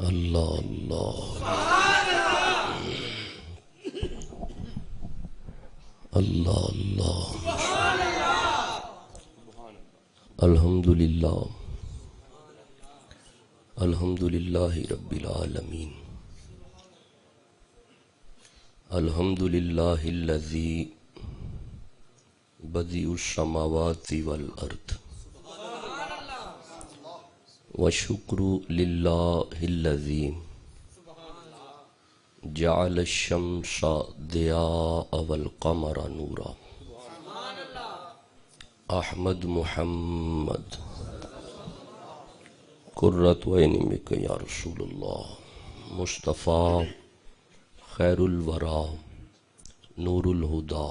اللہ اللہ اللہ اللہ الحمدللہ الحمدللہ رب العالمین الحمدللہ الذی بدیع السماوات والارض وشکر للہ الذی جعل الشمس ضیاء والقمر نورا احمد محمد قرۃ عین بک یا رسول اللہ مصطفیٰ خیر الورا نور الہدا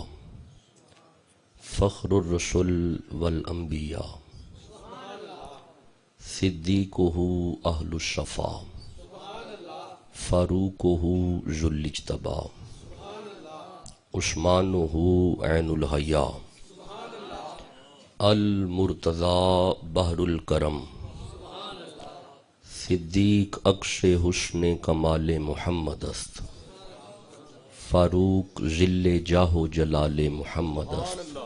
فخر الرسل والانبیاء صدیقہ اہل الصفا فاروقہ ذو الاجتباء عثمانہ عین الحیا المرتضی بحر الکرم صدیق عکس حسن کمال محمد است فاروق ذل جاہ و جلال محمد است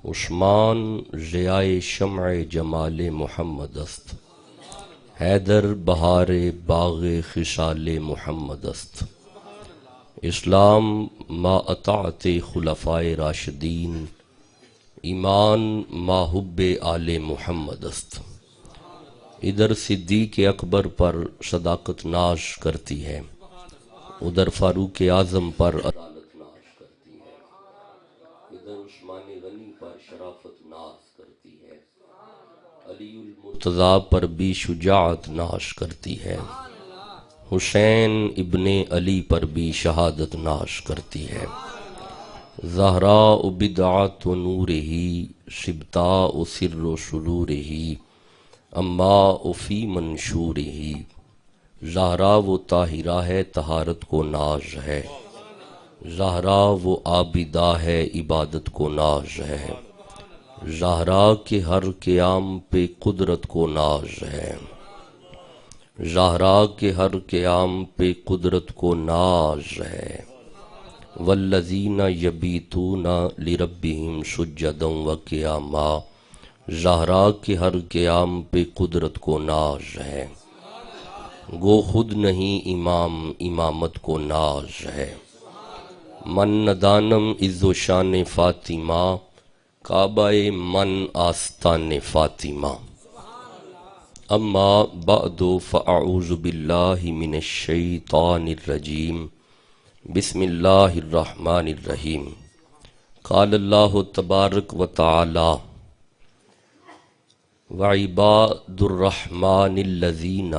عثمان ضیاء شمع جمال محمد است حیدر بہار باغ خصال محمد است اسلام ما اطاعت خلفائے راشدین ایمان ما حب آل محمد است ادھر صدیق اکبر پر صداقت ناز کرتی ہے ادھر فاروق اعظم پر عدالت ناز کرتی ہے ادھر عثمان غنی پر شرافت ناز کرتی ہے علی المرتضیٰ پر بھی شجاعت ناز کرتی ہے حسین ابن علی پر بھی شہادت ناز کرتی ہے زہراء بدعت و نورہ شبتاء سر و سرورہ اماء فی منشورہ زہرا وہ طاہرہ ہے طہارت کو ناز ہے زہرا وہ عابدہ ہے عبادت کو ناز ہے زہرا کے ہر قیام پہ قدرت کو ناز ہے زہرا کے ہر قیام پہ قدرت کو ناز ہے والذین یبیتون لربہم سجدا وقیاما زہرا کے ہر قیام پہ قدرت کو ناز ہے گو خود نہیں امام امامت کو ناز ہے من ندانم عز و شان فاطمہ کعبہ من آستان فاطمہ اما بعد فاعوذ باللہ من الشیطان الرجیم بسم اللہ الرحمن الرحیم قال اللہ تبارک و تعالی وعباد الرحمن الذین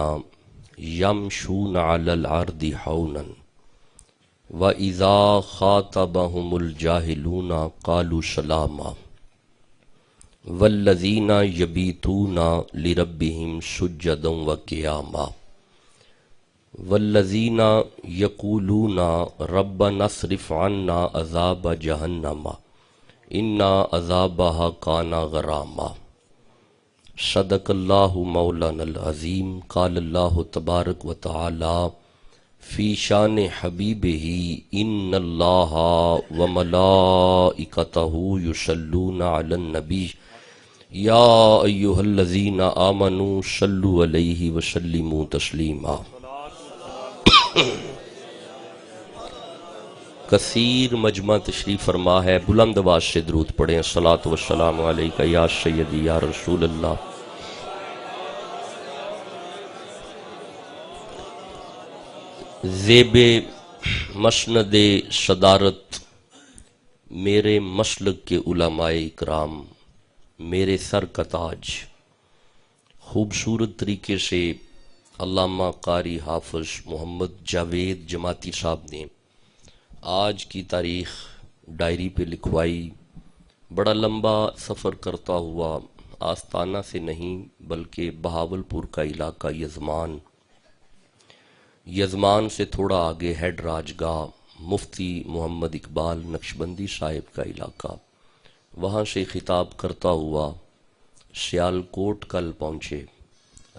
یمشون علی الارض حونا وَإِذَا خَاطَبَهُمُ الْجَاهِلُونَ قَالُوا سَلَامًا وَالَّذِينَ يَبِيتُونَ لِرَبِّهِمْ سُجَّدًا وَقِيَامًا وَالَّذِينَ يَقُولُونَ رَبَّنَا اصْرِفْ عَنَّا عَذَابَ جَهَنَّمَ إِنَّ عَذَابَهَا كَانَ غَرَامًا صدق اللہ مولانا العظیم قال اللہ تبارک و تعالی فی شان حبیبہ ان اللہ و ملائکتہ یصلون علی النبی یا ایہا الذین آمنوا صلوا علیہ وسلموا تسلیما کثیر مجمع تشریف فرما ہے بلند آواز سے درود پڑھیں الصلاۃ والسلام علیکہ یا سیدی یا رسول اللہ زیب مسند صدارت میرے مسلک کے علماء اکرام میرے سر کا تاج خوبصورت طریقے سے علامہ قاری حافظ محمد جاوید جماعتی صاحب نے آج کی تاریخ ڈائری پہ لکھوائی بڑا لمبا سفر کرتا ہوا آستانہ سے نہیں بلکہ بہاولپور کا علاقہ یزمان سے تھوڑا آگے ہیڈ راجگاہ مفتی محمد اقبال نقشبندی صاحب کا علاقہ وہاں سے خطاب کرتا ہوا سیالکوٹ کل پہنچے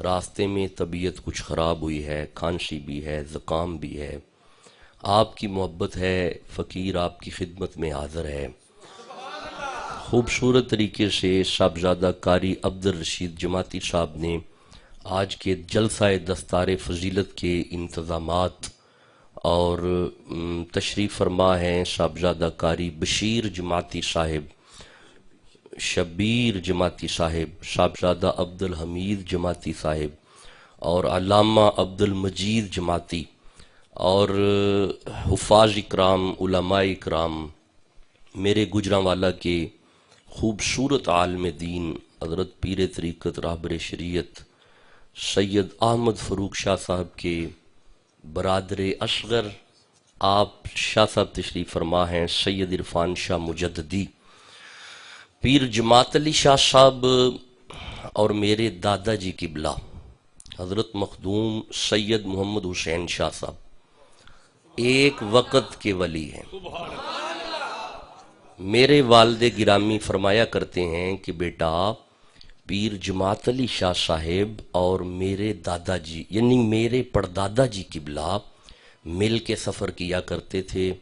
راستے میں طبیعت کچھ خراب ہوئی ہے، کھانسی بھی ہے، زکام بھی ہے، آپ کی محبت ہے، فقیر آپ کی خدمت میں حاضر ہے۔ خوبصورت طریقے سے صاحبزادہ قاری عبدالرشید جماعتی صاحب نے آج کے جلسہ دستار فضیلت کے انتظامات اور تشریف فرما ہیں صاحبزادہ قاری بشیر جماعتی صاحب، شبیر جماعتی صاحب، صاحبزادہ عبدالحمید جماعتی صاحب اور علامہ عبدالمجید جماعتی اور حفاظ اکرام، علماء اکرام، میرے گجرانوالا کے خوبصورت عالم دین حضرت پیر طریقت راہبر شریعت سید احمد فروخ شاہ صاحب کے برادر اصغر آپ شاہ صاحب تشریف فرما ہیں، سید عرفان شاہ مجددی، پیر جماعت علی شاہ صاحب اور میرے دادا جی قبلہ حضرت مخدوم سید محمد حسین شاہ صاحب ایک وقت کے ولی ہیں۔ میرے والد گرامی فرمایا کرتے ہیں کہ بیٹا پیر جماعت علی شاہ صاحب اور میرے دادا جی یعنی میرے پردادا جی قبلہ مل کے سفر کیا کرتے تھے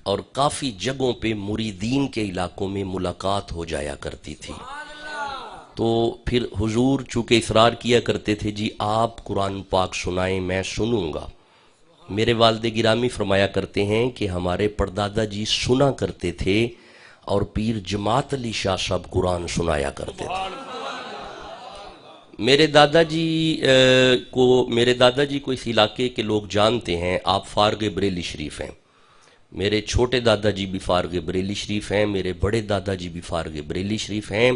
اور کافی جگہوں پہ مریدین کے علاقوں میں ملاقات ہو جایا کرتی تھی، تو پھر حضور چونکہ اصرار کیا کرتے تھے جی آپ قرآن پاک سنائیں میں سنوں گا۔ میرے والد گرامی فرمایا کرتے ہیں کہ ہمارے پردادا جی سنا کرتے تھے اور پیر جماعت علی شاہ صاحب قرآن سنایا کرتے تھے۔ میرے دادا جی کو اس علاقے کے لوگ جانتے ہیں، آپ فارغ بریلی شریف ہیں، میرے چھوٹے دادا جی بھی فارغ بریلی شریف ہیں، میرے بڑے دادا جی بھی فارغ بریلی شریف ہیں،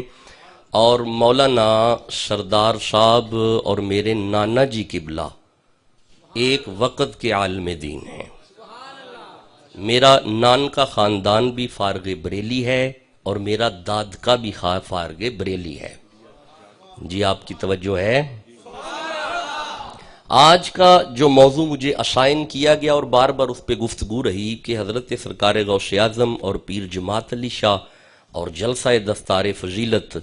اور مولانا سردار صاحب اور میرے نانا جی قبلہ ایک وقت کے عالم دین ہیں۔ میرا نان کا خاندان بھی فارغ بریلی ہے اور میرا داد کا بھی فارغ بریلی ہے۔ جی آپ کی توجہ ہے؟ آج کا جو موضوع مجھے اسائن کیا گیا اور بار بار اس پہ گفتگو رہی کہ حضرت سرکار غوث اعظم اور پیر جماعت علی شاہ اور جلسہ دستار فضیلت،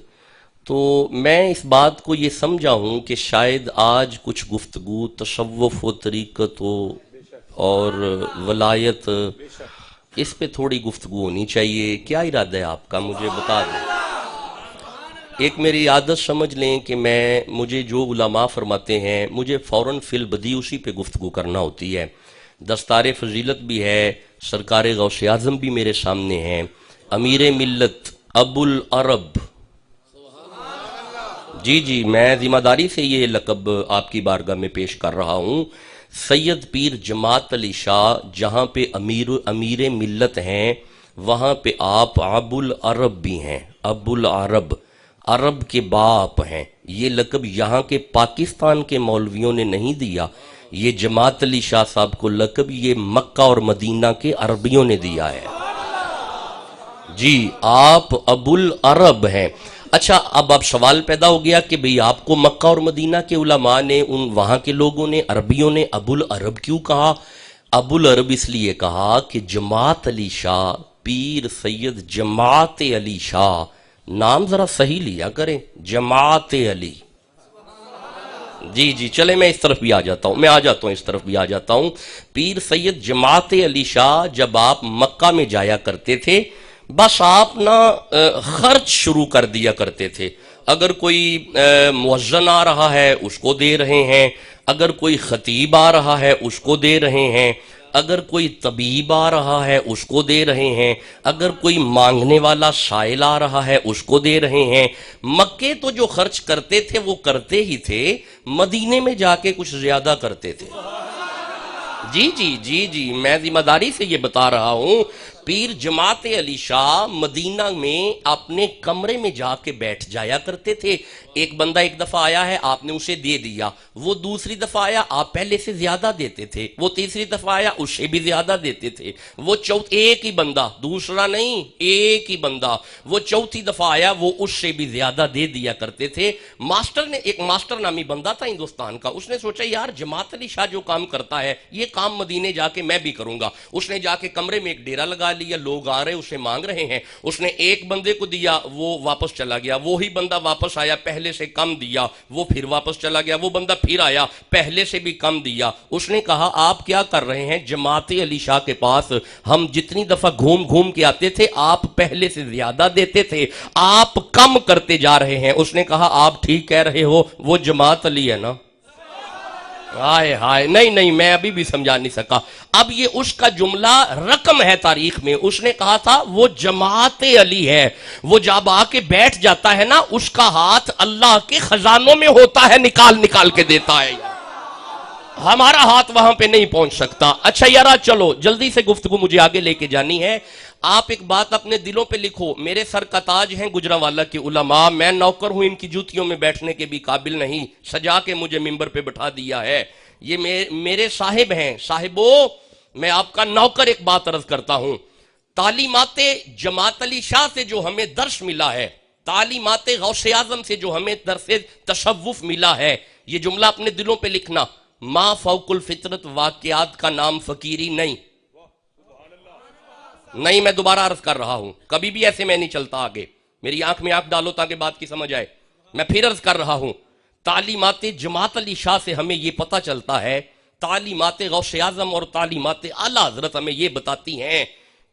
تو میں اس بات کو یہ سمجھا ہوں کہ شاید آج کچھ گفتگو تصوف و طریقت اور ولایت اس پہ تھوڑی گفتگو ہونی چاہیے۔ کیا ارادہ ہے آپ کا مجھے بتا دیں۔ ایک میری عادت سمجھ لیں کہ مجھے جو علماء فرماتے ہیں مجھے فوراً فی البدیہہ اسی پہ گفتگو کرنا ہوتی ہے۔ دستار فضیلت بھی ہے، سرکار غوث اعظم بھی میرے سامنے ہیں، امیر ملت ابو العرب، جی میں ذمہ داری سے یہ لقب آپ کی بارگاہ میں پیش کر رہا ہوں، سید پیر جماعت علی شاہ جہاں پہ امیر ملت ہیں وہاں پہ آپ ابو العرب بھی ہیں، ابو العرب، عرب کے باپ ہیں۔ یہ لقب یہاں کے پاکستان کے مولویوں نے نہیں دیا، یہ جماعت علی شاہ صاحب کو لقب یہ مکہ اور مدینہ کے عربیوں نے دیا ہے۔ جی آپ ابو العرب ہیں۔ اچھا اب سوال پیدا ہو گیا کہ بھئی آپ کو مکہ اور مدینہ کے علماء نے، وہاں کے لوگوں نے، عربیوں نے ابو العرب کیوں کہا؟ ابو العرب اس لیے کہا کہ جماعت علی شاہ، پیر سید جماعت علی شاہ، نام ذرا صحیح لیا کریں، جماعت علی۔ جی چلے میں اس طرف بھی آ جاتا ہوں، اس طرف بھی آ جاتا ہوں۔ پیر سید جماعت علی شاہ جب آپ مکہ میں جایا کرتے تھے بس آپ خرچ شروع کر دیا کرتے تھے، اگر کوئی مؤذن آ رہا ہے اس کو دے رہے ہیں، اگر کوئی خطیب آ رہا ہے اس کو دے رہے ہیں، اگر کوئی طبیب آ رہا ہے اس کو دے رہے ہیں، اگر کوئی مانگنے والا سائل آ رہا ہے اس کو دے رہے ہیں۔ مکے تو جو خرچ کرتے تھے وہ کرتے ہی تھے، مدینے میں جا کے کچھ زیادہ کرتے تھے۔ جی میں ذمہ داری سے یہ بتا رہا ہوں، پیر جماعت علی شاہ مدینہ میں اپنے کمرے میں جا کے بیٹھ جایا کرتے تھے۔ ایک بندہ ایک دفعہ آیا ہے، آپ نے اسے دے دیا، وہ دوسری دفعہ آیا، آپ پہلے سے زیادہ دیتے تھے، وہ تیسری دفعہ آیا، اس سے بھی زیادہ دیتے تھے، وہ ایک ہی بندہ، دوسرا نہیں، ایک ہی بندہ، وہ چوتھی دفعہ آیا، وہ اس سے بھی زیادہ دے دیا کرتے تھے۔ ایک ماسٹر نامی بندہ تھا ہندوستان کا، اس نے سوچا یار جماعت علی شاہ جو کام کرتا ہے یہ کام مدینے جا کے میں بھی کروں گا۔ اس نے جا کے کمرے میں ایک ڈیرا لگا لیا, لوگ آ رہے اسے مانگ رہے ہیں, اس نے ایک بندے کو دیا وہ واپس چلا گیا, وہی بندہ واپس آیا پہلے سے کم دیا, وہ پھر واپس چلا گیا, وہ بندہ پھر آیا پہلے سے بھی کم دیا. اس نے کہا آپ کیا کر رہے ہیں, جماعت علی شاہ کے پاس ہم جتنی دفعہ گھوم گھوم کے آتے تھے آپ پہلے سے زیادہ دیتے تھے, آپ کم کرتے جا رہے ہیں. اس نے کہا آپ ٹھیک کہہ رہے ہو, وہ جماعت علی ہے نا. ہائے ہائے, نہیں میں ابھی بھی سمجھا نہیں سکا. اب یہ اس کا جملہ رقم ہے تاریخ میں. اس نے کہا تھا وہ جماعت علی ہے, وہ جب آ کے بیٹھ جاتا ہے نا اس کا ہاتھ اللہ کے خزانوں میں ہوتا ہے, نکال نکال کے دیتا ہے. ہمارا ہاتھ وہاں پہ نہیں پہنچ سکتا. اچھا یارا چلو جلدی سے گفتگو مجھے آگے لے کے جانی ہے. آپ ایک بات اپنے دلوں پہ لکھو, میرے سر کا تاج ہیں گجرانوالہ کے علماء, میں نوکر ہوں, ان کی جوتیوں میں بیٹھنے کے بھی قابل نہیں, سجا کے مجھے ممبر پہ بٹھا دیا ہے. یہ میرے صاحب ہیں. صاحبو میں آپ کا نوکر ایک بات عرض کرتا ہوں, تعلیمات جماعت علی شاہ سے جو ہمیں درس ملا ہے, تعلیمات غوث اعظم سے جو ہمیں درس تصوف ملا ہے, یہ جملہ اپنے دلوں پہ لکھنا, ما فوق الفطرت واقعات کا نام فقیری نہیں. نہیں میں دوبارہ عرض کر رہا ہوں, کبھی بھی ایسے میں نہیں چلتا آگے, میری آنکھ میں آنکھ ڈالو تاکہ بات کی سمجھ آئے. میں پھر عرض کر رہا ہوں, تعلیمات جماعت علی شاہ سے ہمیں یہ پتہ چلتا ہے, تعلیمات غوث اعظم اور تعلیمات اعلیٰ حضرت ہمیں یہ بتاتی ہیں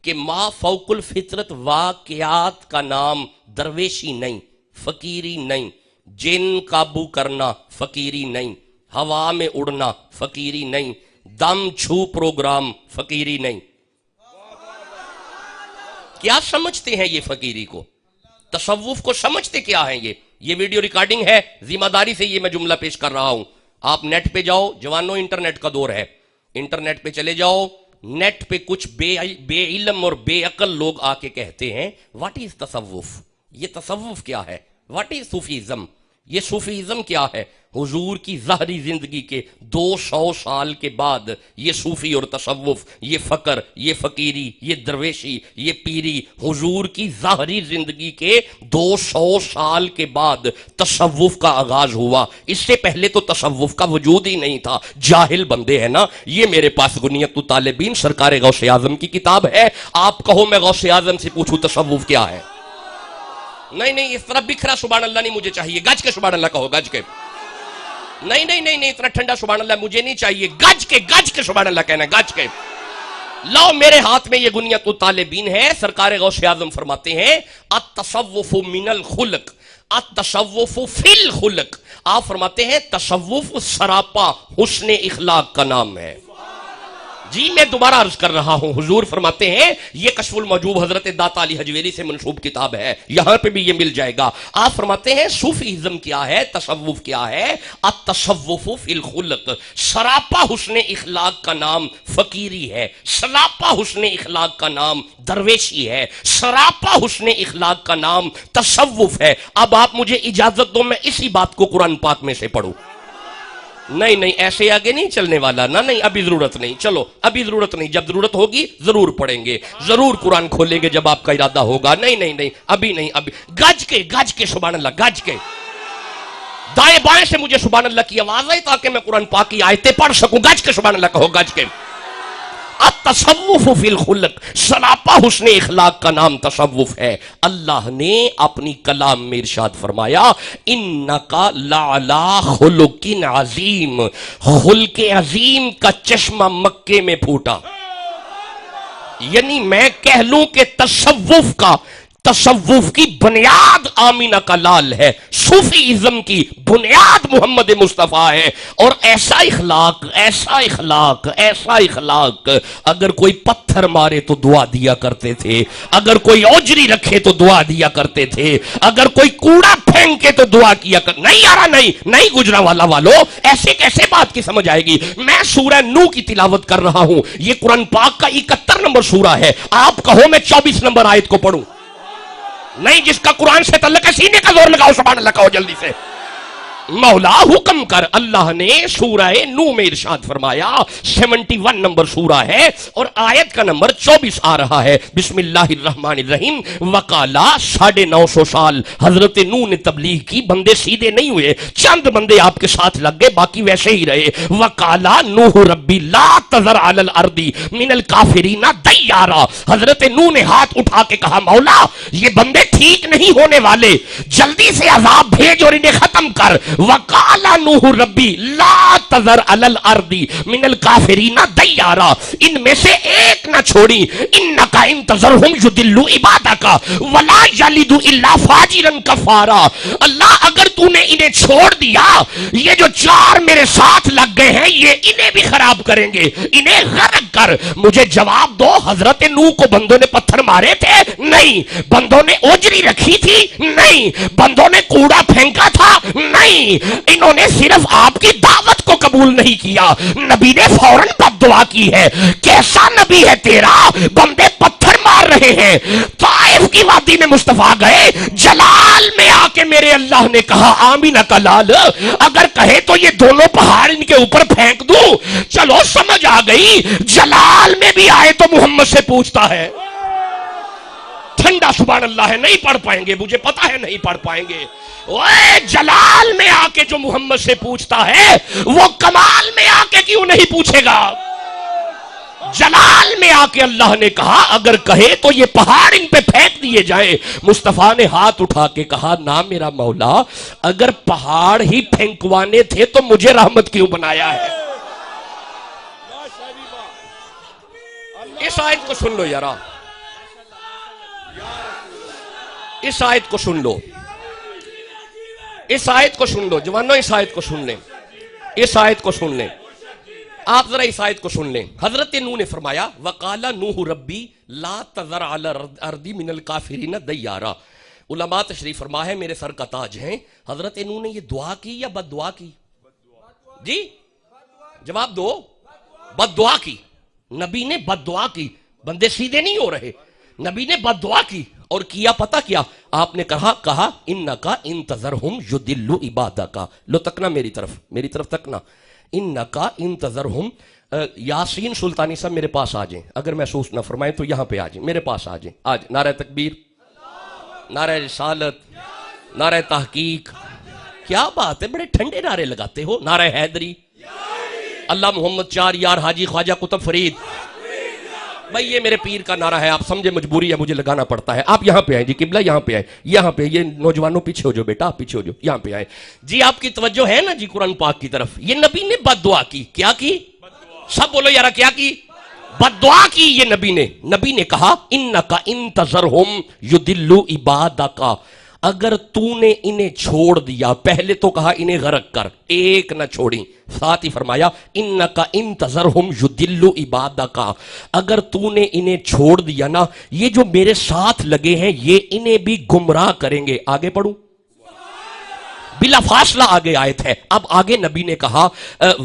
کہ ما فوق الفطرت واقعات کا نام درویشی نہیں, فقیری نہیں, جن قابو کرنا فقیری نہیں, ہوا میں اڑنا فقیری نہیں, دم چھو پروگرام فقیری نہیں. کیا سمجھتے ہیں یہ فقیری کو, تصوف کو سمجھتے کیا ہیں یہ ویڈیو ریکارڈنگ ہے, ذمہ داری سے یہ میں جملہ پیش کر رہا ہوں. آپ نیٹ پہ جاؤ, جوانوں انٹرنیٹ کا دور ہے, انٹرنیٹ پہ چلے جاؤ, نیٹ پہ کچھ بے علم اور بے عقل لوگ آ کے کہتے ہیں واٹ از تصوف, یہ تصوف کیا ہے, واٹ از صوفیزم, یہ صوفیزم کیا ہے. حضور کی ظاہری زندگی کے 200 سال کے بعد یہ صوفی اور تصوف, یہ فقر, یہ فقیری, یہ درویشی, یہ پیری, حضور کی ظاہری زندگی کے 200 سال کے بعد تصوف کا آغاز ہوا. اس سے پہلے تو تصوف کا وجود ہی نہیں تھا. جاہل بندے ہیں نا. یہ میرے پاس غنیت الطالبین سرکار غوث اعظم کی کتاب ہے, آپ کہو میں غوث اعظم سے پوچھوں تصوف کیا ہے. نہیں اس طرح بکھرا سبحان اللہ نہیں مجھے چاہیے, گج کے سبحان اللہ کہو, گج کے. نہیں اتنا ٹھنڈا سبحان اللہ مجھے نہیں چاہیے, گج کے سبحان اللہ کہنا, گج کے. لاؤ میرے ہاتھ میں یہ غنیت الطالبین ہے, سرکار غوث اعظم فرماتے ہیں التصوف من الخلق, التصوف فی الخلق. آپ فرماتے ہیں تصوف سراپا حسن اخلاق کا نام ہے. جی میں دوبارہ عرض کر رہا ہوں, حضور فرماتے ہیں یہ کشف المحجوب حضرت داتا علی حجویری سے منسوب کتاب ہے, یہاں پہ بھی یہ مل جائے گا. آپ فرماتے ہیں صوفیزم کیا ہے, تصوف کیا ہے, التصوف فی الخلق, سراپا حسن اخلاق کا نام فقیری ہے, سراپا حسن اخلاق کا نام درویشی ہے, سراپا حسن اخلاق کا نام تصوف ہے. اب آپ مجھے اجازت دو میں اسی بات کو قرآن پاک میں سے پڑھوں. نہیں ایسے آگے نہیں چلنے والا نا, نہیں ابھی ضرورت نہیں, چلو ابھی ضرورت نہیں, جب ضرورت ہوگی ضرور پڑھیں گے, ضرور قرآن کھولیں گے جب آپ کا ارادہ ہوگا. نہیں ابھی نہیں, ابھی گج کے سبحان اللہ, گج کے. دائیں بائیں سے مجھے سبحان اللہ کی آواز آئی تاکہ میں قرآن پاک کی آیتیں پڑھ سکوں. گج کے سبحان اللہ کہو, گج کے. التصوف فی الخلق, سراپا حسن اخلاق کا نام تصوف ہے. اللہ نے اپنی کلام میں ارشاد فرمایا انکا لعلی خلق عظیم, خلق عظیم کا چشمہ مکے میں پھوٹا. یعنی میں کہہ لوں کہ تصوف کی بنیاد آمینہ کا لال ہے, صوفیزم کی بنیاد محمد مصطفیٰ ہے. اور ایسا اخلاق اگر کوئی پتھر مارے تو دعا دیا کرتے تھے, اگر کوئی اوجری رکھے تو دعا دیا کرتے تھے, اگر کوئی کوڑا پھینکے تو دعا کیا نہیں یارا, نہیں گجرانوالہ والو, ایسے کیسے بات کی سمجھ آئے گی. میں سورہ نو کی تلاوت کر رہا ہوں, یہ قرآن پاک کا 71 نمبر سورہ ہے. آپ کہو میں 24 نمبر آیت کو پڑھوں. نہیں, جس کا قرآن سے تعلق ہے سینے کا زور لگاؤ, سبحان اللہ کہو جلدی سے. مولا حکم کر. اللہ نے سورہ نو میں ارشاد فرمایا, 71 نمبر سورہ ہے اور آیت کا نمبر 24 آ رہا ہے. بسم اللہ الرحمن الرحیم. وقالا 950 سال حضرت نو نے تبلیغ کی, بندے سیدھے نہیں ہوئے, چند بندے آپ کے ساتھ لگ گئے, باقی ویسے ہی رہے. وقالا نوح ربی لا تذر علی الارض من الکافرین دیارا. حضرت نو نے ہاتھ اٹھا کے کہا مولا یہ بندے ٹھیک نہیں ہونے والے, جلدی سے عذاب بھیج اور انہیں ختم کر. وقال نوح ربی لا تذر علی الارض من الکافرین دیارا. ان میں سے ایک نہ چھوڑی. انکا ان تذرہم یضلوا عبادک ولا یلدوا الا فاجرا کفارا. اللہ اگر تو نے انہیں چھوڑ دیا, یہ جو 4 میرے ساتھ لگ گئے ہیں یہ انہیں بھی خراب کریں گے, انہیں غرق کر. مجھے جواب دو, حضرت نوح کو بندوں نے پتھر مارے تھے؟ نہیں. بندوں نے اوجری رکھی تھی؟ نہیں. بندوں نے کوڑا پھینکا تھا؟ نہیں. انہوں نے صرف آپ کی دعوت کو قبول نہیں کیا, نبی نے فوراً بد دعا کی ہے. کیسا نبی ہے تیرا, بندے پتھر مار رہے ہیں. طائف کی وادی میں مصطفیٰ گئے, جلال میں آ کے میرے اللہ نے کہا آمینہ کا لال, اگر کہے تو یہ دونوں پہاڑ ان کے اوپر پھینک دوں. چلو سمجھ آ گئی, جلال میں بھی آئے تو محمد سے پوچھتا ہے. ٹھنڈا سبحان اللہ ہے, نہیں پڑھ پائیں گے, مجھے پتا ہے نہیں پڑھ پائیں گے. اوے جلال میں آ کے جو محمد سے پوچھتا ہے وہ کمال میں آ کے کیوں نہیں پوچھے گا؟ جلال میں آ کے اللہ نے کہا اگر کہے تو یہ پہاڑ ان پہ پھینک دیے جائیں. مصطفیٰ نے ہاتھ اٹھا کے کہا نہ میرا مولا, اگر پہاڑ ہی پھینکوانے تھے تو مجھے رحمت کیوں بنایا ہے؟ اس آیت کو سن لو یارا, اس آیت کو سن لو, اس آیت کو سن لو جوانو, اس آیت کو سن لیں, اس آیت کو سن لیں. آپ ذرا اس آیت کو سن لیں. حضرت نوح نے فرمایا وقال نوح ربی لا تذر علی الارض من الکافرین دیارا. علماء تشریف فرما ہے, میرے سر کا تاج ہیں, حضرت نوح نے یہ دعا کی یا بد دعا کی؟ جی جواب دو. بد دعا کی. نبی نے بد دعا کی, بندے سیدھے نہیں ہو رہے, نبی نے بد دعا کی. اور کیا پتہ کیا آپ نے کہا انکا انتظرہم یضلوا عبادک. لو تکنا میری طرف تکنا. انکا انتظرہم. یاسین سلطانی صاحب میرے پاس آ جائیں, اگر محسوس نہ فرمائیں تو یہاں پہ آ جائیں, میرے پاس آ جائیں. آج نعرہ تکبیر, نعرہ رسالت, نعرہ تحقیق. کیا بات ہے, بڑے ٹھنڈے نعرے لگاتے ہو. نعرہ حیدری, اللہ محمد 4 یار حاجی خواجہ قطب فرید. بھائی یہ میرے پیر کا نعرہ ہے, آپ سمجھے مجبوری ہے مجھے لگانا پڑتا ہے. آپ یہاں پہ آئیں جی, قبلہ یہاں پہ آئیں, یہاں پہ. یہ نوجوانوں پیچھے ہو جو بیٹا, پیچھے ہو جو, یہاں پہ آئیں جی. آپ کی توجہ ہے نا جی قرآن پاک کی طرف. یہ نبی نے بد دعا کی. کیا کی؟ سب بولو یارا, کیا کی؟ بد دعا کی. یہ نبی نے کہا انکا انتظرہم یضلوا عبادک. اگر تو نے انہیں چھوڑ دیا, پہلے تو کہا انہیں غرق کر, ایک نہ چھوڑی, ساتھ ہی فرمایا انکا انتظرہم یضلوا عبادک. اگر تو نے انہیں چھوڑ دیا نا, یہ جو میرے ساتھ لگے ہیں یہ انہیں بھی گمراہ کریں گے. آگے پڑھوں, بلا فاصلہ آگے آیت ہے. اب آگے نبی نے کہا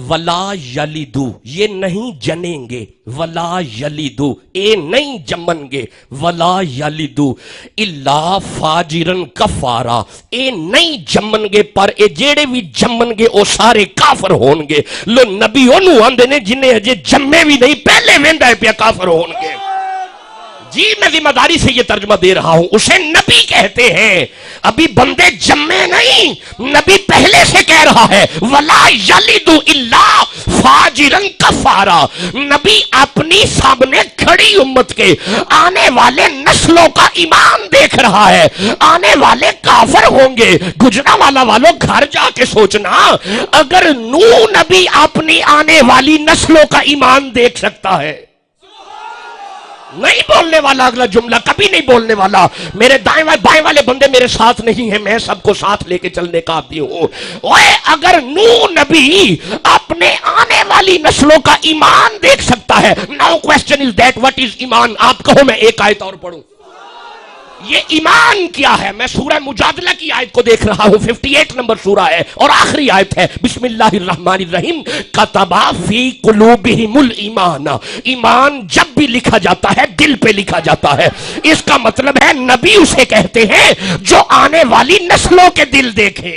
ولا یلدو, یہ نہیں جنیں گے. ولا یلدو, اے نہیں جمن گے. ولا یلدو الا فاجرن کفارا, اے نہیں جمن گے پر اے جیڑے بھی جمن گے او سارے کافر ہون گے. لو نبی انہوں آندے نے جنہیں اجے جمے بھی نہیں, پہلے ویندا ہے پیا کافر ہون گے. جی میں ذمہ داری سے یہ ترجمہ دے رہا ہوں. اسے نبی کہتے ہیں, ابھی بندے جمے نہیں, نبی پہلے سے کہہ رہا ہے ولا یلد الا فاجرا کفارا. نبی اپنی سامنے کھڑی امت کے آنے والے نسلوں کا ایمان دیکھ رہا ہے, آنے والے کافر ہوں گے. گجرانوالہ والوں گھر جا کے سوچنا, اگر نوح نبی اپنی آنے والی نسلوں کا ایمان دیکھ سکتا ہے. نہیں بولنے والا اگلا جملہ, کبھی نہیں بولنے والا. میرے دائیں بائیں والے بندے میرے ساتھ نہیں ہیں, میں سب کو ساتھ لے کے چلنے کا عادی ہوں. اوے اگر نوح نبی اپنے آنے والی نسلوں کا ایمان دیکھ سکتا ہے, now question is that what is ایمان. آپ کہو میں ایک آیت اور پڑھوں. یہ ایمان کیا ہے؟ میں سورہ مجادلہ کی آیت کو دیکھ رہا ہوں, 58 نمبر سورہ ہے اور آخری آیت ہے. بسم اللہ الرحمن الرحیم. کتبا فی قلوبہم الایمان. ایمان جب بھی لکھا جاتا ہے دل پہ لکھا جاتا ہے. اس کا مطلب ہے نبی اسے کہتے ہیں جو آنے والی نسلوں کے دل دیکھے.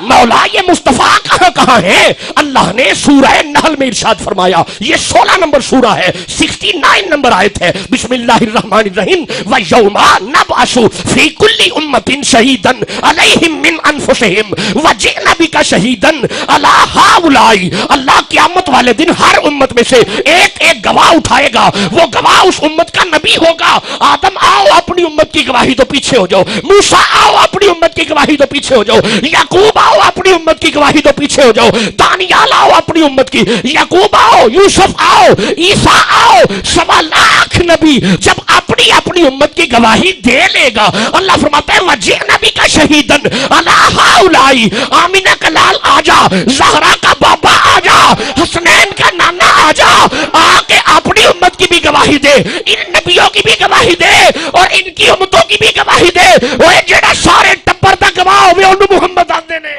مولا یہ مصطفیٰ کہاں کہاں ہے؟ اللہ نے سورہ نحل میں ارشاد فرمایا، یہ 16 نمبر سورہ ہے، 69 نمبر آیت ہے، بسم اللہ الرحمن الرحیم، وَيَوْمَ نَبْعَثُ فِي كُلِّ أُمَّةٍ شَهِيدًا عَلَيْهِمْ مِنْ أَنفُسِهِمْ وَجِئْنَا بِكَ شَهِيدًا عَلَىٰ هَٰؤُلَاءِ، اللہ قیامت والے دن ہر امت میں سے ایک ایک گواہ اٹھائے گا، وہ گواہ اس امت کا نبی ہوگا۔ آدم آؤ اپنی امت کی گواہی تو پیچھے ہو جاؤ، موسیٰ آؤ اپنی امت کی گواہی تو پیچھے ہو جاؤ، یعقوب آؤ اپنی امت کی گواہی تو پیچھے ہو جاؤ، دانیال آؤ اپنی امت کی، یعقوب آؤ، یوسف آؤ، عیسیٰ آؤ، 1.25 لاکھ نبی جب اپنی اپنی امت کی گواہی دے لے گا، اللہ فرماتا ہے وَجِئْنَا بِكَ شَهِيدًا عَلَىٰ هَٰؤُلَاءِ، آمینہ کا لال آ جا، زہرا کا بابا آ جا، حسنین کا نانا آ جا، آ کے اپنی امت کی بھی گواہی دے، ان نبیوں کی بھی گواہی دے اور ان کی امتوں کی بھی گواہی دے، وہ جڑا سارے ٹبر دا گواہ ہوئے انہوں محمد آندے نے۔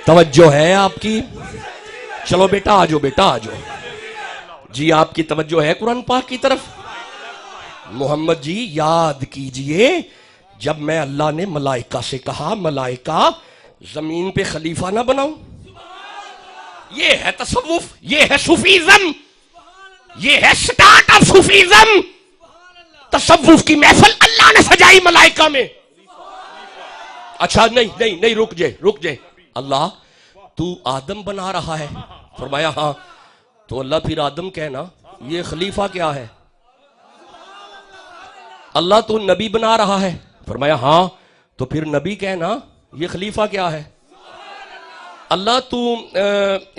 توجہ ہے آپ کی؟ چلو بیٹا آجو، بیٹا آجو جی، آپ کی توجہ ہے قرآن پاک کی طرف؟ محمد جی یاد کیجئے جب میں اللہ نے ملائکہ سے کہا ملائکہ زمین پہ خلیفہ نہ بناؤں، یہ ہے تصوف، یہ ہے صوفیزم، یہ ہے سٹارٹ آف صوفیزم۔ تصوف کی محفل اللہ نے سجائی ملائکہ میں۔ اچھا نہیں رک جائے اللہ تو آدم بنا رہا ہے؟ فرمایا ہاں۔ تو اللہ پھر آدم کہنا یہ خلیفہ کیا ہے؟ اللہ تو نبی بنا رہا ہے؟ فرمایا ہاں۔ تو پھر نبی کہنا یہ خلیفہ کیا ہے؟ اللہ تو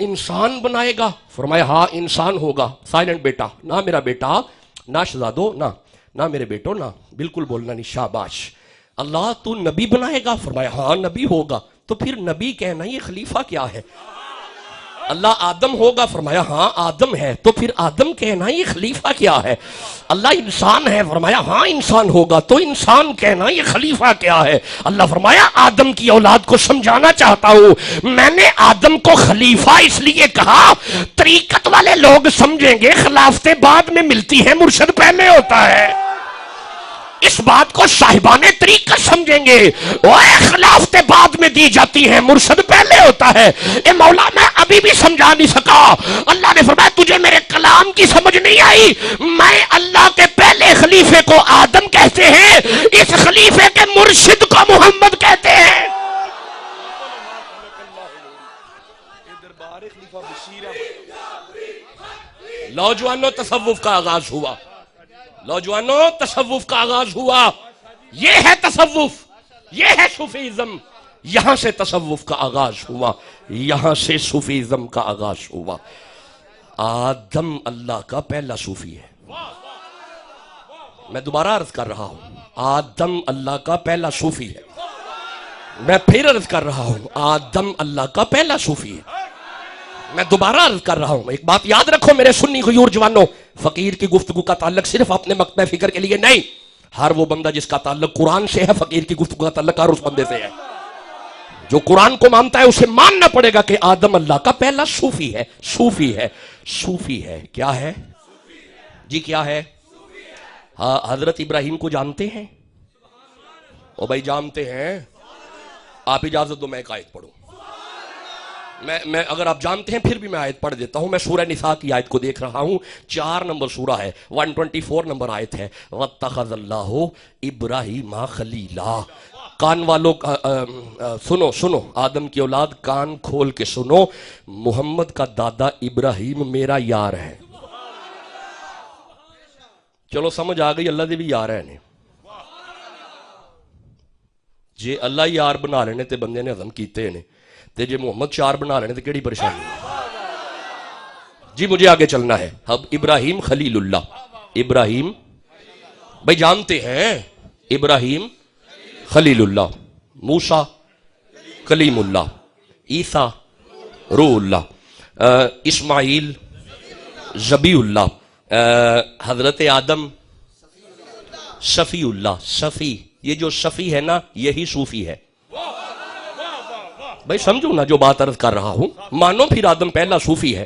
انسان بنائے گا؟ فرمایا ہاں انسان ہوگا۔ سائلنٹ بیٹا، نہ میرا بیٹا، نہ شہزادو، نہ میرے بیٹو، نہ بالکل بولنا نہیں، شاباش۔ اللہ تو نبی بنائے گا؟ فرمایا ہاں نبی ہوگا۔ تو پھر نبی کہنا یہ خلیفہ کیا ہے؟ اللہ آدم ہوگا؟ فرمایا ہاں آدم ہے۔ تو پھر آدم کہنا یہ خلیفہ کیا ہے؟ اللہ انسان ہے؟ فرمایا ہاں انسان ہوگا۔ تو انسان کہنا یہ خلیفہ کیا ہے؟ اللہ فرمایا آدم کی اولاد کو سمجھانا چاہتا ہوں، میں نے آدم کو خلیفہ اس لیے کہا، طریقت والے لوگ سمجھیں گے خلافتیں بعد میں ملتی ہیں، مرشد پہلے ہوتا ہے۔ اس بات کو صاحبان طریقت سمجھیں گے، وہ خلافتیں بعد میں دی جاتی ہیں، مرشد پہلے ہوتا ہے۔ اے مولا میں ابھی بھی سمجھا نہیں سکا۔ اللہ نے فرمایا تجھے میرے کلام کی سمجھ نہیں آئی، میں اللہ کے پہلے خلیفے کو آدم کہتے ہیں، اس خلیفے کے مرشد کو محمد کہتے ہیں۔ نوجوانوں تصوف کا آغاز ہوا، نوجوانوں تصوف کا آغاز ہوا، یہ ہے تصوف، یہ ہے صوفیزم۔ یہاں سے تصوف کا آغاز ہوا، یہاں سے صوفیزم کا آغاز ہوا۔ آدم اللہ کا پہلا صوفی ہے۔ میں دوبارہ عرض کر رہا ہوں، آدم اللہ کا پہلا صوفی ہے۔ میں پھر عرض کر رہا ہوں، آدم اللہ کا پہلا صوفی ہے۔ میں دوبارہ عرض کر رہا ہوں، ایک بات یاد رکھو میرے سنی غیور جوانوں، فقیر کی گفتگو کا تعلق صرف اپنے مقطع فکر کے لیے نہیں، ہر وہ بندہ جس کا تعلق قرآن سے ہے، فقیر کی گفتگو کا تعلق ہر اس بندے سے ہے۔ جو قرآن کو مانتا ہے اسے ماننا پڑے گا کہ آدم اللہ کا پہلا صوفی ہے، صوفی ہے، صوفی ہے۔ کیا ہے جی؟ کیا ہے؟ ہاں حضرت ابراہیم کو جانتے ہیں؟ او بھائی جانتے ہیں؟ آپ اجازت دو میں ایک آیت پڑھوں۔ میں اگر آپ جانتے ہیں پھر بھی میں آیت پڑھ دیتا ہوں۔ میں سورہ نساء کی آیت کو دیکھ رہا ہوں، 4 نمبر سورہ ہے، 124 نمبر آیت ہے، وَاتَّخَذَ اللَّهُ إِبْرَاهِيمَ خَلِيلًا۔ کان والوں سنو، آدم کی اولاد کان کھول کے سنو، محمد کا دادا ابراہیم میرا یار ہے۔ چلو سمجھ آ گئی، اللہ دے بھی یار ہے نے جے اللہ یار بنا لینے تے بندے نے ہضم کیتے نے، تے جے محمد چار بنا لینے تے کیڑی پریشانی؟ جی مجھے آگے چلنا ہے۔ اب ابراہیم خلیل اللہ، ابراہیم بھائی جانتے ہیں، ابراہیم خلیل اللہ، موسیٰ کلیم اللہ، عیسیٰ روح اللہ، اسماعیل ذبیح اللہ، حضرت آدم صفی اللہ۔ صفی، یہ جو صفی ہے نا یہی صوفی ہے۔ بھائی سمجھو نا جو بات عرض کر رہا ہوں، مانو پھر آدم پہلا صوفی ہے۔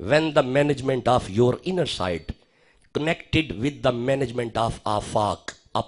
When the management of your inner side connected with the management of afaq, a